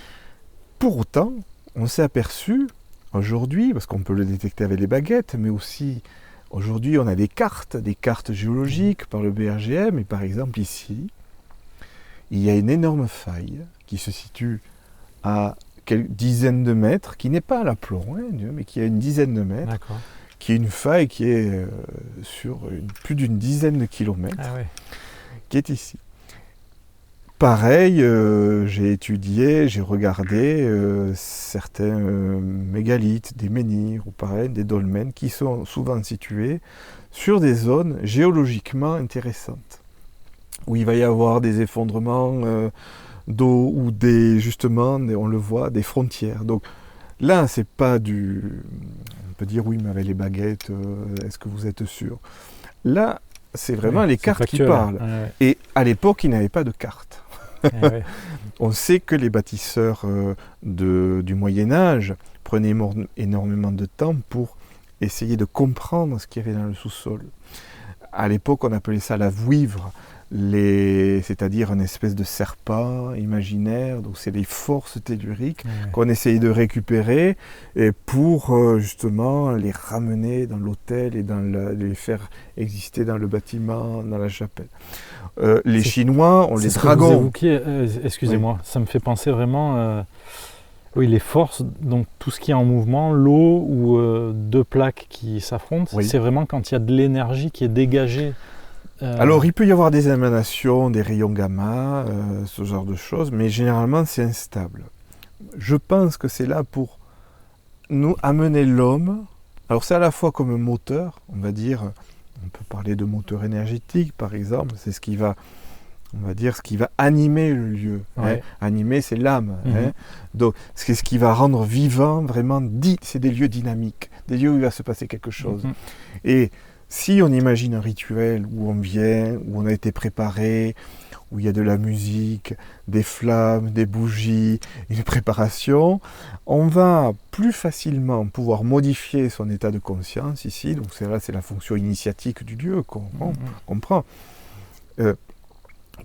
Pour autant, on s'est aperçu aujourd'hui, parce qu'on peut le détecter avec les baguettes, mais aussi aujourd'hui on a des cartes géologiques par le BRGM, et par exemple ici, il y a une énorme faille qui se situe à quelques dizaines de mètres, qui n'est pas à l'aplomb, hein, mais qui a une dizaine de mètres, qui est une faille qui est sur plus d'une dizaine de kilomètres, qui est ici. Pareil, j'ai étudié, j'ai regardé certains mégalithes, des menhirs ou pareil, des dolmens qui sont souvent situés sur des zones géologiquement intéressantes, où il va y avoir des effondrements d'eau ou justement, on le voit, des frontières. Donc là, c'est pas du... On peut dire oui, mais avec les baguettes, est-ce que vous êtes sûr? Là, c'est vraiment les cartes qui parlent. Et à l'époque, il n'y avait pas de cartes. On sait que les bâtisseurs du Moyen-Âge prenaient énormément de temps pour essayer de comprendre ce qu'il y avait dans le sous-sol. À l'époque, on appelait ça la vouivre, c'est-à-dire une espèce de serpent imaginaire. Donc, c'est les forces telluriques qu'on essayait de récupérer et pour justement les ramener dans l'hôtel et les faire exister dans le bâtiment, dans la chapelle. Les Chinois ont les dragons. Excusez-moi, ça me fait penser vraiment... Oui, les forces, donc tout ce qui est en mouvement, l'eau ou deux plaques qui s'affrontent, c'est vraiment quand il y a de l'énergie qui est dégagée. Alors, il peut y avoir des émanations, des rayons gamma, ce genre de choses, mais généralement, c'est instable. Je pense que c'est là pour nous amener l'homme. Alors, c'est à la fois comme un moteur, on va dire, on peut parler de moteur énergétique, par exemple, c'est ce qui va... On va dire ce qui va animer le lieu. Hein. Animer, c'est l'âme. Hein. Donc, c'est ce qui va rendre vivant, vraiment, c'est des lieux dynamiques, des lieux où il va se passer quelque chose. Et si on imagine un rituel où on vient, où on a été préparé, où il y a de la musique, des flammes, des bougies, une préparation, on va plus facilement pouvoir modifier son état de conscience ici. Donc, c'est la fonction initiatique du lieu qu'on comprend.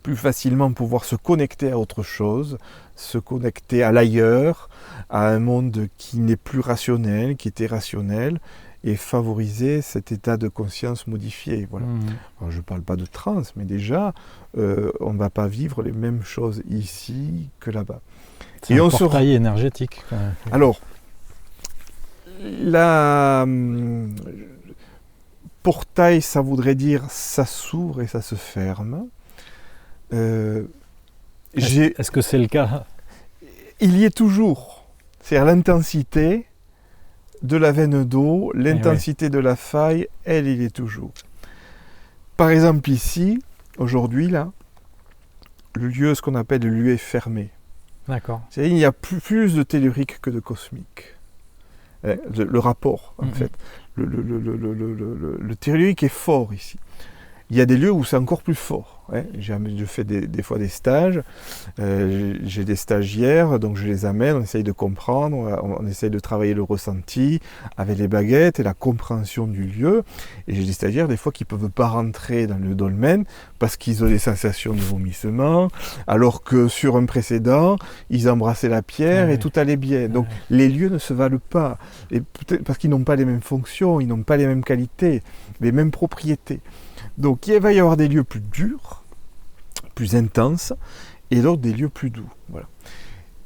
Plus facilement pouvoir se connecter à autre chose, se connecter à l'ailleurs, à un monde qui n'est plus rationnel, qui était rationnel, et favoriser cet état de conscience modifié. Voilà. Alors, je ne parle pas de transe, mais déjà, on ne va pas vivre les mêmes choses ici que là-bas. C'est un portail énergétique. Alors, portail, ça voudrait dire ça s'ouvre et ça se ferme. Est-ce que c'est le cas? Il y est toujours. C'est-à-dire l'intensité de la veine d'eau, l'intensité de la faille, elle, il y est toujours. Par exemple ici, aujourd'hui, là, le lieu, ce qu'on appelle le lieu est fermé. D'accord. C'est-à-dire il y a plus de tellurique que de cosmique. Le rapport, en fait. Le tellurique est fort ici. Il y a des lieux où c'est encore plus fort. Je fais des fois des stages, j'ai des stagiaires, donc je les amène, on essaye de comprendre, on essaye de travailler le ressenti avec les baguettes et la compréhension du lieu. Et j'ai des stagiaires des fois qui ne peuvent pas rentrer dans le dolmen parce qu'ils ont des sensations de vomissement, alors que sur un précédent, ils embrassaient la pierre et tout allait bien. Donc les lieux ne se valent pas, et peut-être parce qu'ils n'ont pas les mêmes fonctions, ils n'ont pas les mêmes qualités, les mêmes propriétés. Donc il va y avoir des lieux plus durs, plus intenses, et d'autres des lieux plus doux. Voilà.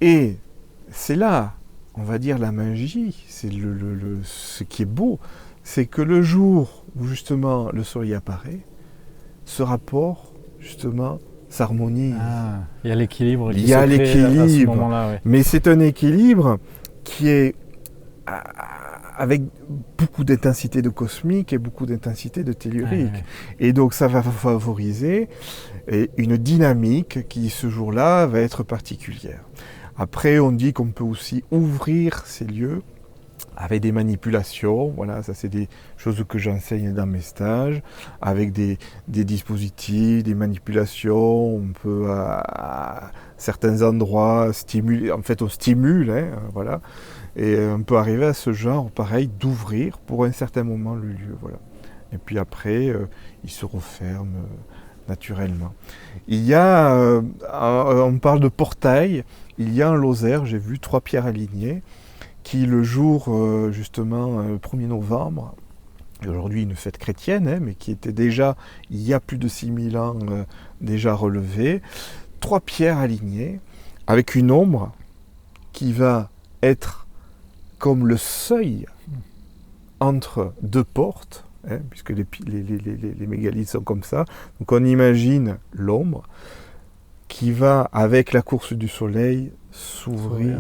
Et c'est là, on va dire, la magie, c'est ce qui est beau, c'est que le jour où justement le soleil apparaît, ce rapport, justement, s'harmonise. Ah, il y a l'équilibre qui Il y a se crée à ce l'équilibre, moment-là. Ouais. mais c'est un équilibre qui est avec beaucoup d'intensité de cosmique et beaucoup d'intensité de tellurique. Ouais. Et donc ça va favoriser une dynamique qui ce jour-là va être particulière. Après, on dit qu'on peut aussi ouvrir ces lieux avec des manipulations, voilà, ça c'est des choses que j'enseigne dans mes stages, avec des dispositifs, des manipulations, on peut à certains endroits stimuler, en fait on stimule, hein, voilà, et on peut arriver à ce genre, pareil, d'ouvrir pour un certain moment le lieu, voilà. Et puis après, il se referme naturellement. Il y a, on parle de portail, il y a un Lozère, j'ai vu 3 pierres alignées, qui le jour, justement, 1er novembre, aujourd'hui une fête chrétienne, hein, mais qui était déjà, il y a plus de 6000 ans, déjà relevée, 3 pierres alignées, avec une ombre qui va être comme le seuil entre 2 portes, hein, puisque les mégalithes sont comme ça. Donc on imagine l'ombre qui va, avec la course du soleil, s'ouvrir.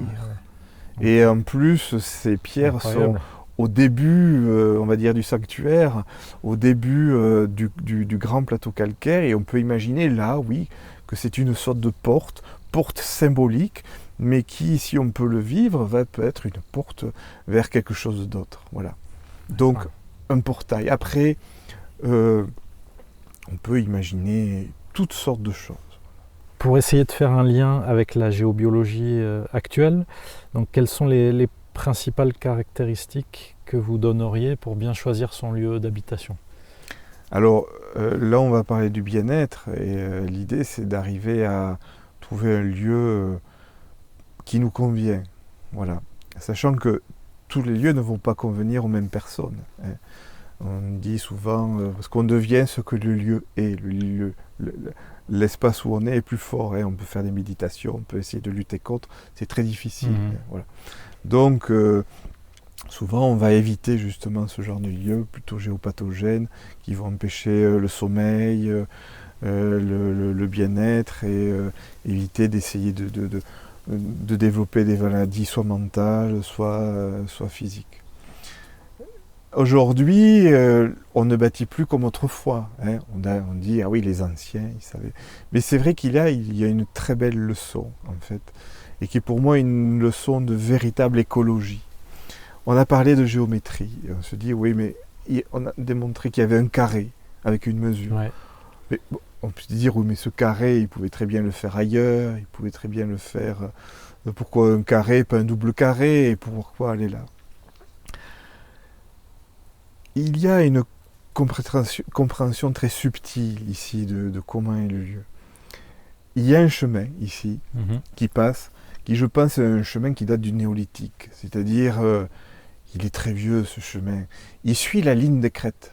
Et en plus, ces pierres sont au début, on va dire, du sanctuaire, au début du grand plateau calcaire, et on peut imaginer là, oui, que c'est une sorte de porte symbolique, mais qui, si on peut le vivre, peut être une porte vers quelque chose d'autre. Voilà. Donc, un portail. Après, on peut imaginer toutes sortes de choses. Pour essayer de faire un lien avec la géobiologie actuelle, donc quelles sont les principales caractéristiques que vous donneriez pour bien choisir son lieu d'habitation? Alors là, on va parler du bien-être, et l'idée, c'est d'arriver à trouver un lieu qui nous convient. Voilà. Sachant que tous les lieux ne vont pas convenir aux mêmes personnes. Hein. On dit souvent, parce qu'on devient ce que le lieu est. L'espace où on est plus fort. Hein. On peut faire des méditations, on peut essayer de lutter contre. C'est très difficile. Hein. Voilà. Donc, souvent, on va éviter justement ce genre de lieux plutôt géopathogènes qui vont empêcher le sommeil, le bien-être, et éviter d'essayer de développer des maladies soit mentales, soit physiques. Aujourd'hui, on ne bâtit plus comme autrefois. Hein. On dit, ah oui, les anciens, ils savaient. Mais c'est vrai qu'il y a une très belle leçon, en fait, et qui est pour moi une leçon de véritable écologie. On a parlé de géométrie, et on se dit, oui, mais on a démontré qu'il y avait un carré avec une mesure. Ouais. Mais bon, on peut se dire, oui, mais ce carré, il pouvait très bien le faire ailleurs, il pouvait très bien le faire. Pourquoi un carré, pas un double carré, et pourquoi aller là? Il y a une compréhension très subtile ici de comment est le lieu. Il y a un chemin ici qui passe, qui je pense est un chemin qui date du néolithique, c'est-à-dire il est très vieux ce chemin. Il suit la ligne des crêtes.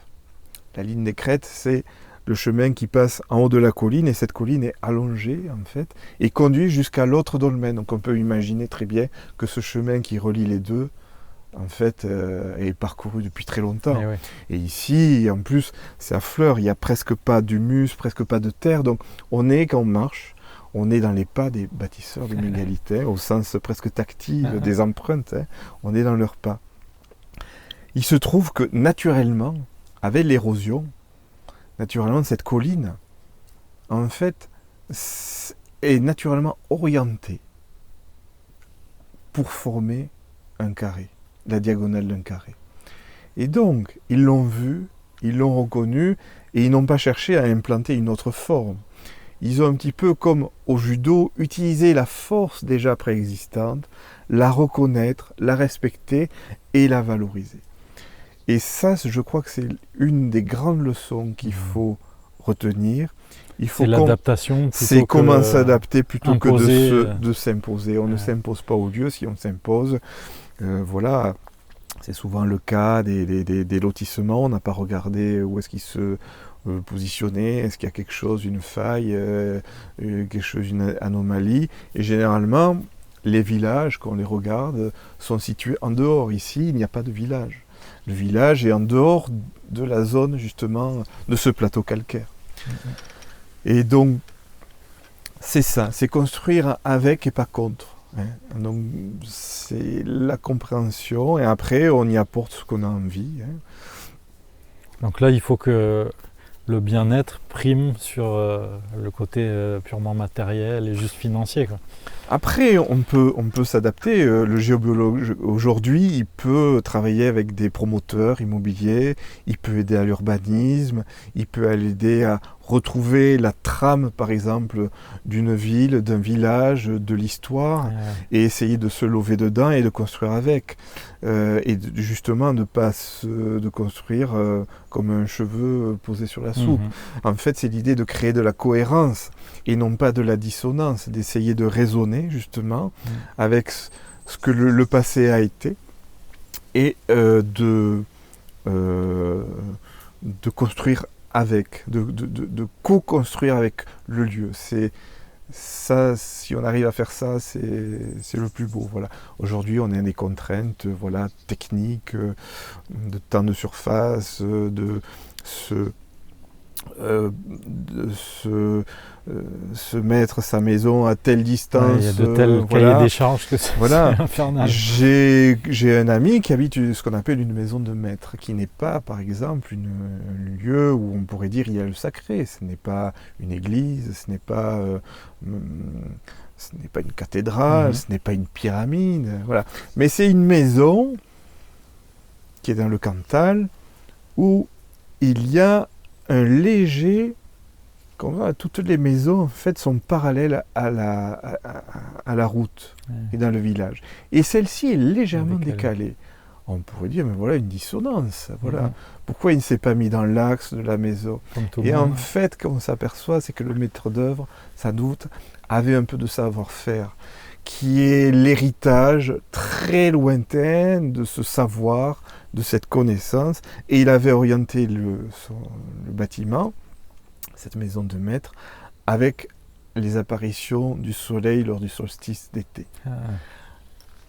La ligne des crêtes, c'est le chemin qui passe en haut de la colline, et cette colline est allongée en fait, et conduit jusqu'à l'autre dolmen. Donc on peut imaginer très bien que ce chemin qui relie les deux, en fait, est parcouru depuis très longtemps. Et ici, en plus, c'est à fleur, il n'y a presque pas d'humus, presque pas de terre, donc quand on marche, on est dans les pas des bâtisseurs, des mégalithes, au sens presque tactile des empreintes, hein, on est dans leurs pas. Il se trouve que naturellement, avec l'érosion, naturellement cette colline, en fait, est naturellement orientée pour former un carré, la diagonale d'un carré. Et donc, ils l'ont vu, ils l'ont reconnu, et ils n'ont pas cherché à implanter une autre forme. Ils ont un petit peu, comme au judo, utilisé la force déjà préexistante, la reconnaître, la respecter et la valoriser. Et ça, je crois que c'est une des grandes leçons qu'il faut retenir. C'est l'adaptation. C'est comment s'adapter plutôt que de s'imposer. On ne s'impose pas au lieu. Si on s'impose, voilà, c'est souvent le cas des lotissements. On n'a pas regardé où est-ce qu'ils se positionner, est-ce qu'il y a quelque chose, une faille, quelque chose, une anomalie. Et généralement, les villages, quand on les regarde, sont situés en dehors. Ici, il n'y a pas de village. Le village est en dehors de la zone, justement, de ce plateau calcaire. Et donc, c'est ça, c'est construire avec et pas contre. Hein. Donc, c'est la compréhension, et après, on y apporte ce qu'on a envie. Hein. Donc là, il faut que le bien-être prime sur le côté purement matériel et juste financier, quoi. Après, on peut s'adapter. Le géobiologue, aujourd'hui, il peut travailler avec des promoteurs immobiliers, il peut aider à l'urbanisme, il peut aider à retrouver la trame, par exemple, d'une ville, d'un village, de l'histoire, et essayer de se lever dedans et de construire avec. Justement, ne pas de construire comme un cheveu posé sur la soupe. En fait, c'est l'idée de créer de la cohérence et non pas de la dissonance, d'essayer de raisonner justement avec ce que le passé a été et de construire avec, de co-construire avec le lieu. C'est ça, si on arrive à faire ça, c'est le plus beau. Voilà. Aujourd'hui, on a des contraintes, voilà, techniques, de temps de surface, de se mettre sa maison à telle distance. Il y a de tels cahiers des charges que c'est infernal. J'ai un ami qui habite ce qu'on appelle une maison de maître, qui n'est pas, par exemple, un lieu où on pourrait dire il y a le sacré. Ce n'est pas une église, ce n'est pas une cathédrale, ce n'est pas une pyramide. Voilà. Mais c'est une maison qui est dans le Cantal où il y a un léger... Toutes les maisons en fait sont parallèles à la route et dans le village. Et celle-ci est légèrement décalée. On pourrait dire, mais voilà une dissonance. Voilà. Pourquoi il ne s'est pas mis dans l'axe de la maison? Et en fait, quand on s'aperçoit, c'est que le maître d'œuvre, sans doute, avait un peu de savoir-faire, qui est l'héritage très lointain de ce savoir, de cette connaissance. Et il avait orienté le bâtiment, cette maison de maître, avec les apparitions du soleil lors du solstice d'été.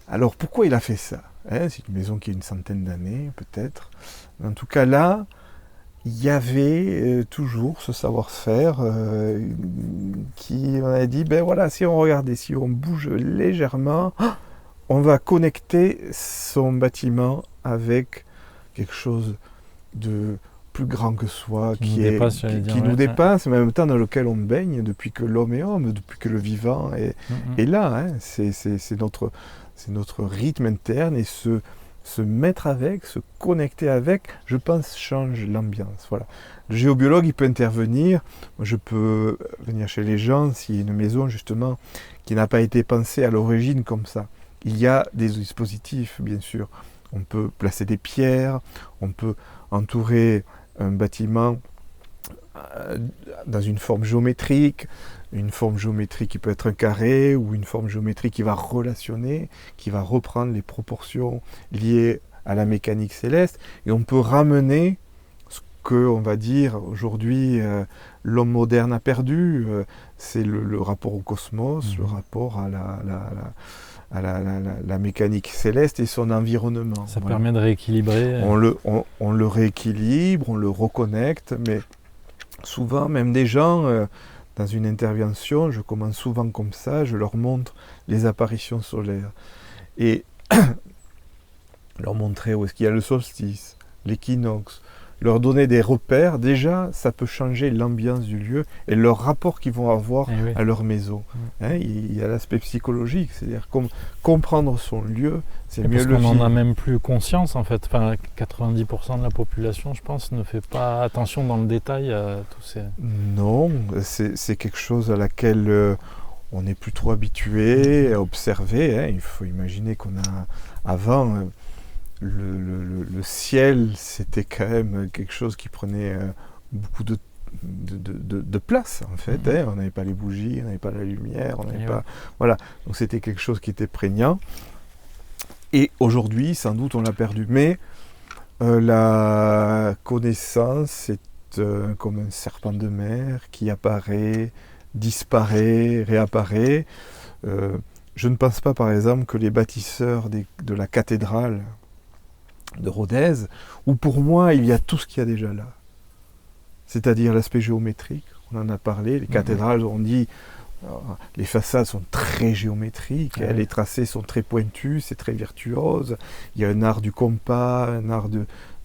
Alors pourquoi il a fait ça? C'est une maison qui a une centaine d'années peut-être. En tout cas là, il y avait toujours ce savoir-faire qui, on a dit, ben voilà, si on regardait, si on bouge légèrement, on va connecter son bâtiment avec quelque chose de plus grand que soi, qui nous dépasse, mais en même temps dans lequel on baigne depuis que l'homme est homme, depuis que le vivant est là. Hein. C'est notre rythme interne, et se mettre avec, se connecter avec, je pense, change l'ambiance. Voilà. Le géobiologue, il peut intervenir. Moi, je peux venir chez les gens s'il y a une maison, justement, qui n'a pas été pensée à l'origine comme ça. Il y a des dispositifs, bien sûr. On peut placer des pierres, on peut entourer un bâtiment dans une forme géométrique qui peut être un carré, ou une forme géométrique qui va relationner, qui va reprendre les proportions liées à la mécanique céleste, et on peut ramener ce que, on va dire, aujourd'hui, l'homme moderne a perdu, c'est le rapport au cosmos, le rapport à la mécanique céleste et son environnement. Ça permet de rééquilibrer. On le rééquilibre, on le reconnecte, mais souvent, même des gens, dans une intervention, je commence souvent comme ça, je leur montre les apparitions solaires. Et leur montrer où est-ce qu'il y a le solstice, l'équinoxe, leur donner des repères, déjà, ça peut changer l'ambiance du lieu et leur rapport qu'ils vont avoir à leur maison. Hein, il y a l'aspect psychologique, c'est-à-dire comprendre son lieu, c'est mieux le vivre. Parce qu'on n'en a même plus conscience, en fait. Enfin, 90% de la population, je pense, ne fait pas attention dans le détail à tous ces... Non, c'est quelque chose à laquelle on n'est plus trop habitué à observer. Hein. Il faut imaginer qu'on a, avant... Le ciel, c'était quand même quelque chose qui prenait beaucoup de place, en fait. Hein. On n'avait pas les bougies, on n'avait pas la lumière, on n'avait pas... Voilà, donc c'était quelque chose qui était prégnant. Et aujourd'hui, sans doute, on l'a perdu. Mais la connaissance est comme un serpent de mer qui apparaît, disparaît, réapparaît. Je ne pense pas, par exemple, que les bâtisseurs de la cathédrale de Rodez, où pour moi, il y a tout ce qu'il y a déjà là. C'est-à-dire l'aspect géométrique, on en a parlé, les cathédrales, on dit, les façades sont très géométriques, les tracés sont très pointus, c'est très virtuose, il y a un art du compas, un art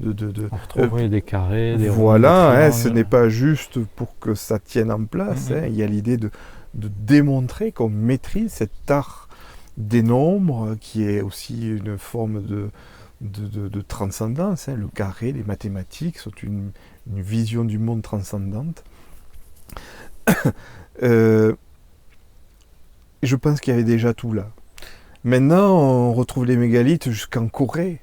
on retrouve des carrés, des ronds, voilà, ce n'est pas juste pour que ça tienne en place, il y a l'idée de démontrer qu'on maîtrise cet art des nombres, qui est aussi une forme de transcendance. Le carré, les mathématiques sont une vision du monde transcendante. Je pense qu'il y avait déjà tout là. Maintenant, on retrouve les mégalithes jusqu'en Corée,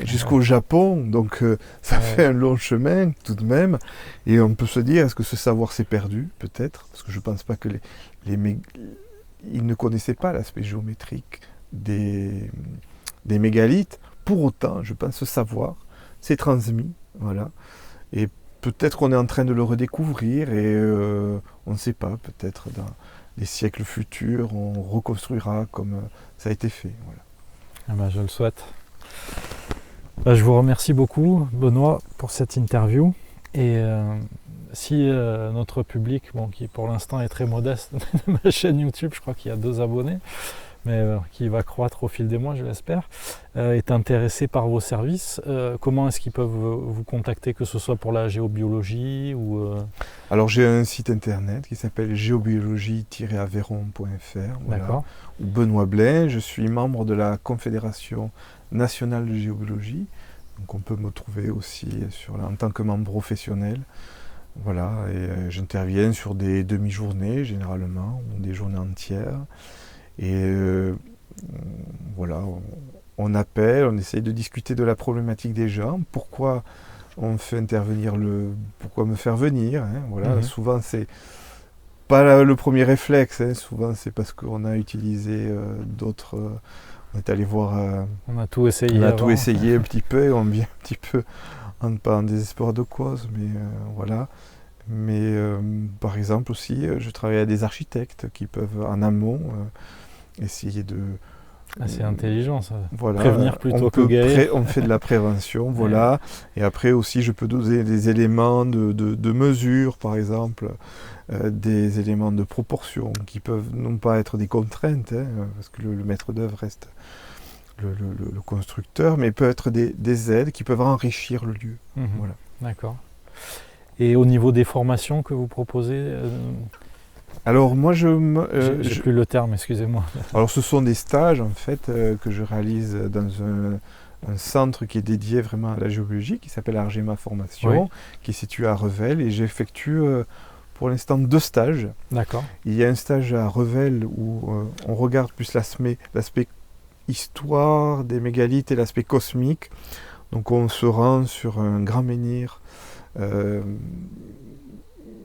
jusqu'au Japon, donc ça fait un long chemin tout de même, et on peut se dire, est-ce que ce savoir s'est perdu? Peut-être, parce que je ne pense pas que ils ne connaissaient pas l'aspect géométrique des mégalithes. Pour autant, je pense que ce savoir s'est transmis, voilà, et peut-être qu'on est en train de le redécouvrir, et on ne sait pas, peut-être dans les siècles futurs, on reconstruira comme ça a été fait. Voilà. Ah ben, je le souhaite. Je vous remercie beaucoup, Benoît, pour cette interview. Et si notre public, qui pour l'instant est très modeste de ma chaîne YouTube, je crois qu'il y a 2 abonnés, mais qui va croître au fil des mois, je l'espère, est intéressé par vos services, comment est-ce qu'ils peuvent vous contacter, que ce soit pour la géobiologie ou... Alors j'ai un site internet qui s'appelle géobiologie-aveyron.fr, voilà, ou Benoît Blain. Je suis membre de la Confédération nationale de géobiologie, donc on peut me trouver aussi en tant que membre professionnel. Voilà, et j'interviens sur des demi-journées généralement, ou des journées entières. Et voilà, on appelle, on essaye de discuter de la problématique des gens, pourquoi on fait intervenir pourquoi me faire venir, voilà. Souvent c'est pas le premier réflexe, souvent c'est parce qu'on a utilisé d'autres, on est allé voir, on a tout essayé, un petit peu, et on vient un petit peu, pas en désespoir de cause, mais voilà. Mais par exemple aussi, je travaille avec des architectes qui peuvent en amont essayer de... c'est intelligent ça, voilà, prévenir plutôt que guérir. On fait de la prévention, voilà. Et après aussi, je peux donner des éléments de mesure, par exemple, des éléments de proportion qui peuvent non pas être des contraintes, parce que le maître d'œuvre reste le constructeur, mais peut être des aides qui peuvent enrichir le lieu. Voilà. D'accord. Et au niveau des formations que vous proposez Alors moi j'ai plus le terme, excusez-moi. Alors ce sont des stages en fait que je réalise dans un centre qui est dédié vraiment à la géobiologie, qui s'appelle Argema Formation, qui est situé à Revel, et j'effectue pour l'instant 2 stages. D'accord. Il y a un stage à Revel où on regarde plus l'aspect histoire des mégalithes et l'aspect cosmique. Donc on se rend sur un grand menhir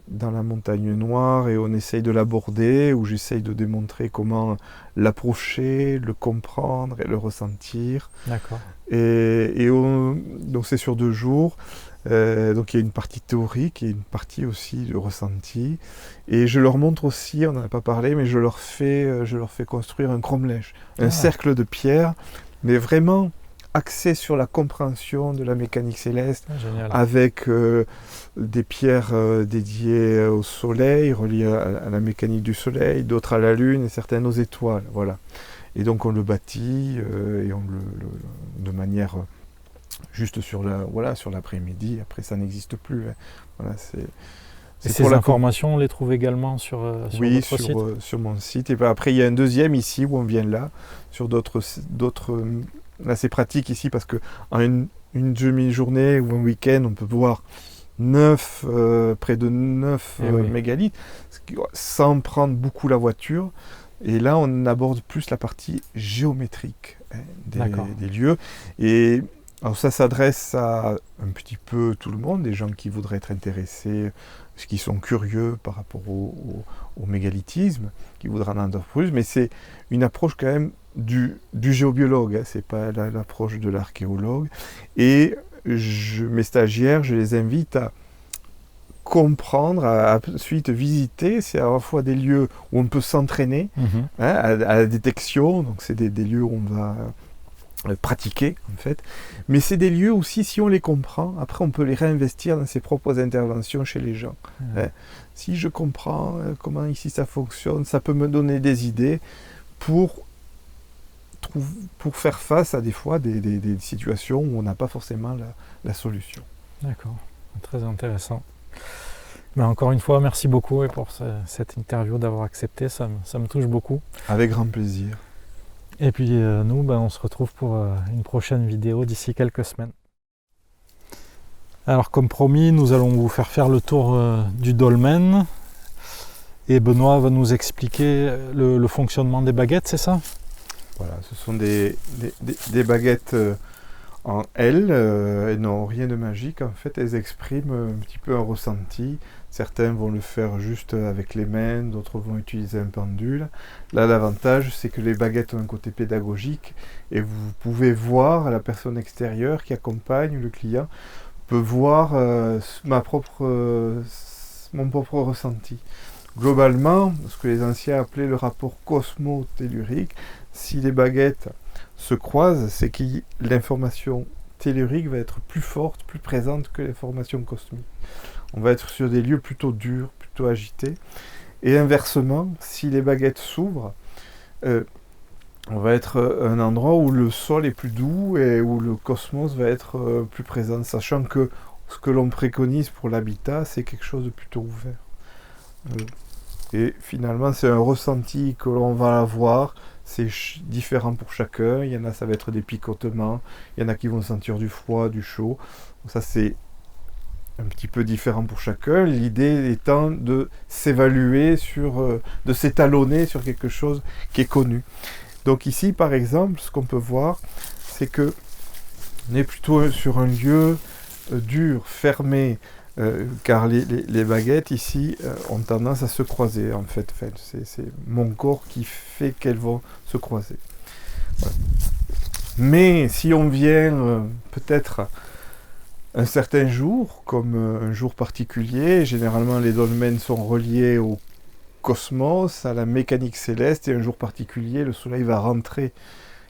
dans la montagne noire, et on essaye de l'aborder, où j'essaye de démontrer comment l'approcher, le comprendre et le ressentir. D'accord. Donc c'est sur 2 jours. Donc il y a une partie théorique et une partie aussi de ressenti. Et je leur montre aussi, on n'en a pas parlé, mais je leur fais construire un cromlech, un cercle de pierre, mais vraiment axé sur la compréhension de la mécanique céleste, avec des pierres dédiées au soleil, reliées à la mécanique du soleil, d'autres à la lune et certaines aux étoiles. Voilà. Et donc on le bâtit et on de manière juste sur l'après-midi. Après ça n'existe plus. Voilà, et ces informations, on les trouve également sur votre site ? Oui, sur mon site. Et puis après, il y a un deuxième ici où on vient là, sur d'autres. Là, c'est pratique ici parce qu'en une demi-journée ou un week-end, on peut voir près de 9 mégalithes, sans prendre beaucoup la voiture. Et là, on aborde plus la partie géométrique des lieux. Et alors ça s'adresse à un petit peu tout le monde, des gens qui voudraient être intéressés, qui sont curieux par rapport au mégalithisme, qui voudraient en entendre plus, mais c'est une approche quand même du géobiologue, c'est pas l'approche de l'archéologue. Et mes stagiaires, je les invite à comprendre, à ensuite visiter. C'est à la fois des lieux où on peut s'entraîner à la détection, donc c'est des lieux où on va pratiquer en fait, mais c'est des lieux aussi, si on les comprend, après on peut les réinvestir dans ses propres interventions chez les gens. Si je comprends comment ici ça fonctionne, ça peut me donner des idées pour faire face à des fois des situations où on n'a pas forcément la solution. D'accord, très intéressant. Mais encore une fois, merci beaucoup et pour cette interview, d'avoir accepté, ça me touche beaucoup. Avec grand plaisir. Et puis nous, on se retrouve pour une prochaine vidéo d'ici quelques semaines. Alors comme promis, nous allons vous faire le tour du dolmen. Et Benoît va nous expliquer le fonctionnement des baguettes, c'est ça? Voilà, ce sont des baguettes en L, elles n'ont rien de magique, en fait elles expriment un petit peu un ressenti. Certains vont le faire juste avec les mains, d'autres vont utiliser un pendule. Là, l'avantage, c'est que les baguettes ont un côté pédagogique et vous pouvez voir la personne extérieure qui accompagne le client, peut voir mon propre ressenti. Globalement, ce que les anciens appelaient le rapport cosmo-tellurique, si les baguettes se croisent, c'est que l'information tellurique va être plus forte, plus présente que l'information cosmique. On va être sur des lieux plutôt durs, plutôt agités. Et inversement, si les baguettes s'ouvrent, on va être un endroit où le sol est plus doux et où le cosmos va être plus présent, sachant que ce que l'on préconise pour l'habitat, c'est quelque chose de plutôt ouvert. Et finalement, c'est un ressenti que l'on va avoir. C'est différent pour chacun. Il y en a, ça va être des picotements. Il y en a qui vont sentir du froid, du chaud. Donc ça, c'est un petit peu différent pour chacun. L'idée étant de s'évaluer de s'étalonner sur quelque chose qui est connu. Donc ici, par exemple, ce qu'on peut voir, c'est que on est plutôt sur un lieu dur, fermé, car les baguettes ici ont tendance à se croiser en fait. C'est mon corps qui fait qu'elles vont se croiser. Voilà. Mais si on vient peut-être un certain jour, comme un jour particulier, généralement les dolmens sont reliés au cosmos, à la mécanique céleste, et un jour particulier, le soleil va rentrer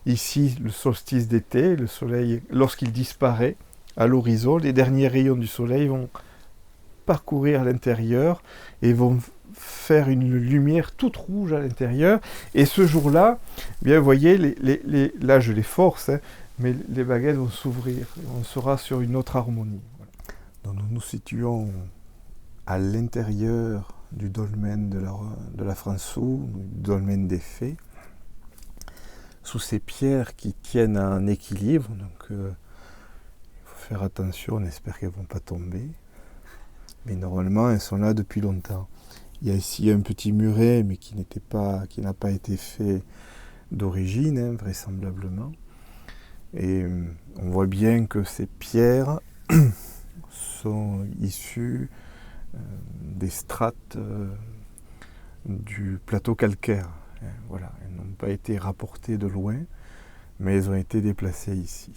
ici, le solstice d'été, le soleil, lorsqu'il disparaît à l'horizon, les derniers rayons du soleil vont parcourir l'intérieur et vont faire une lumière toute rouge à l'intérieur. Et ce jour-là, bien vous voyez, là je les force, mais les baguettes vont s'ouvrir. On sera sur une autre harmonie. Voilà. Donc nous nous situons à l'intérieur du dolmen de la François, du dolmen des Fées, sous ces pierres qui tiennent un équilibre. Donc il faut faire attention, on espère qu'elles ne vont pas tomber. Mais normalement, elles sont là depuis longtemps. Il y a ici un petit muret, mais qui n'a pas été fait d'origine, vraisemblablement. Et on voit bien que ces pierres sont issues des strates du plateau calcaire. Voilà, elles n'ont pas été rapportées de loin, mais elles ont été déplacées ici.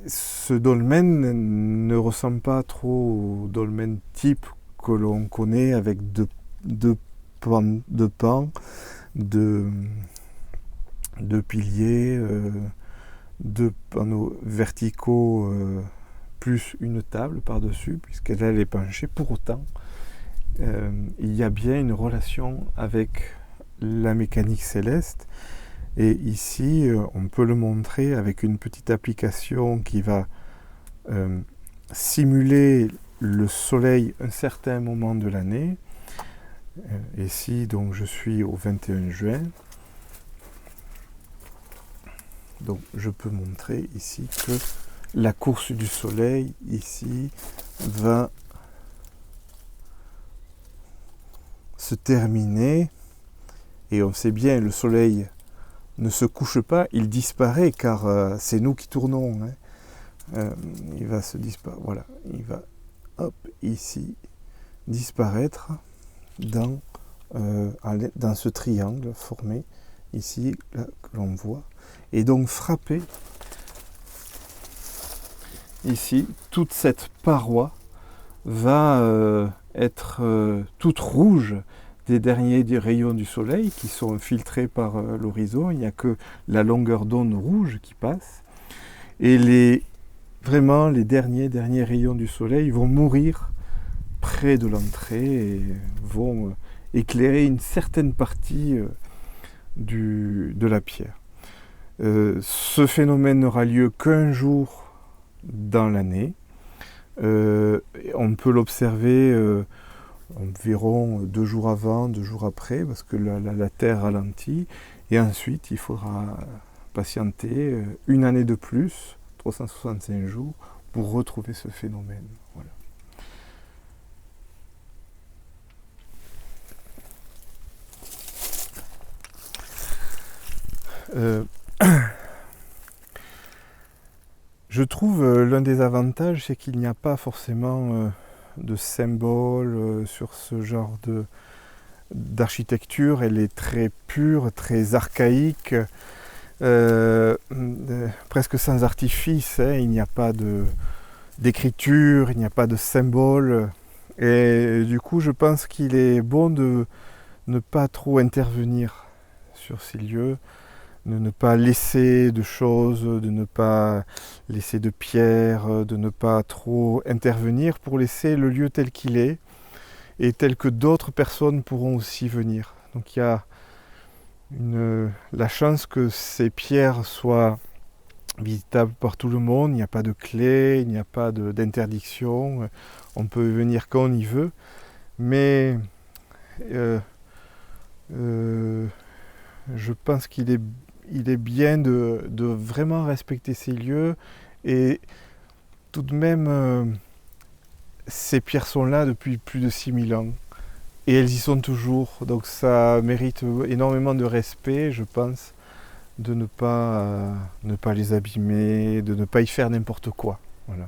Ce dolmen ne ressemble pas trop au dolmen type que l'on connaît avec deux pans, deux piliers, deux panneaux verticaux, plus une table par-dessus, puisqu'elle est penchée. Pour autant, il y a bien une relation avec la mécanique céleste. Et ici, on peut le montrer avec une petite application qui va simuler le soleil un certain moment de l'année. Ici, donc, je suis au 21 juin. Donc, je peux montrer ici que la course du soleil, ici, va se terminer. Et on sait bien, le soleil ne se couche pas, il disparaît, car c'est nous qui tournons. Il va se disparaître, voilà, il va, hop, ici, disparaître dans ce triangle formé, ici, là, que l'on voit, et donc frapper, ici, toute cette paroi va être toute rouge des derniers rayons du soleil qui sont filtrés par l'horizon. Il n'y a que la longueur d'onde rouge qui passe. Et vraiment les derniers rayons du soleil vont mourir près de l'entrée et vont éclairer une certaine partie de la pierre. Ce phénomène n'aura lieu qu'un jour dans l'année. On peut l'observer environ 2 jours avant, 2 jours après, parce que la Terre ralentit. Et ensuite, il faudra patienter une année de plus, 365 jours, pour retrouver ce phénomène. Voilà. Je trouve l'un des avantages, c'est qu'il n'y a pas forcément de symbole sur ce genre d'architecture. Elle est très pure, très archaïque, presque sans artifice. Hein. Il n'y a pas d'écriture, il n'y a pas de symbole. Et du coup, je pense qu'il est bon de ne pas trop intervenir sur ces lieux, de ne pas laisser de choses, de ne pas laisser de pierres, de ne pas trop intervenir pour laisser le lieu tel qu'il est et tel que d'autres personnes pourront aussi venir. Donc il y a la chance que ces pierres soient visitables par tout le monde, il n'y a pas de clé, il n'y a pas d'interdiction, on peut venir quand on y veut, mais je pense qu'il est bien de vraiment respecter ces lieux et tout de même ces pierres sont là depuis plus de 6000 ans et elles y sont toujours, donc ça mérite énormément de respect, je pense, de ne pas les abîmer, de ne pas y faire n'importe quoi. Voilà.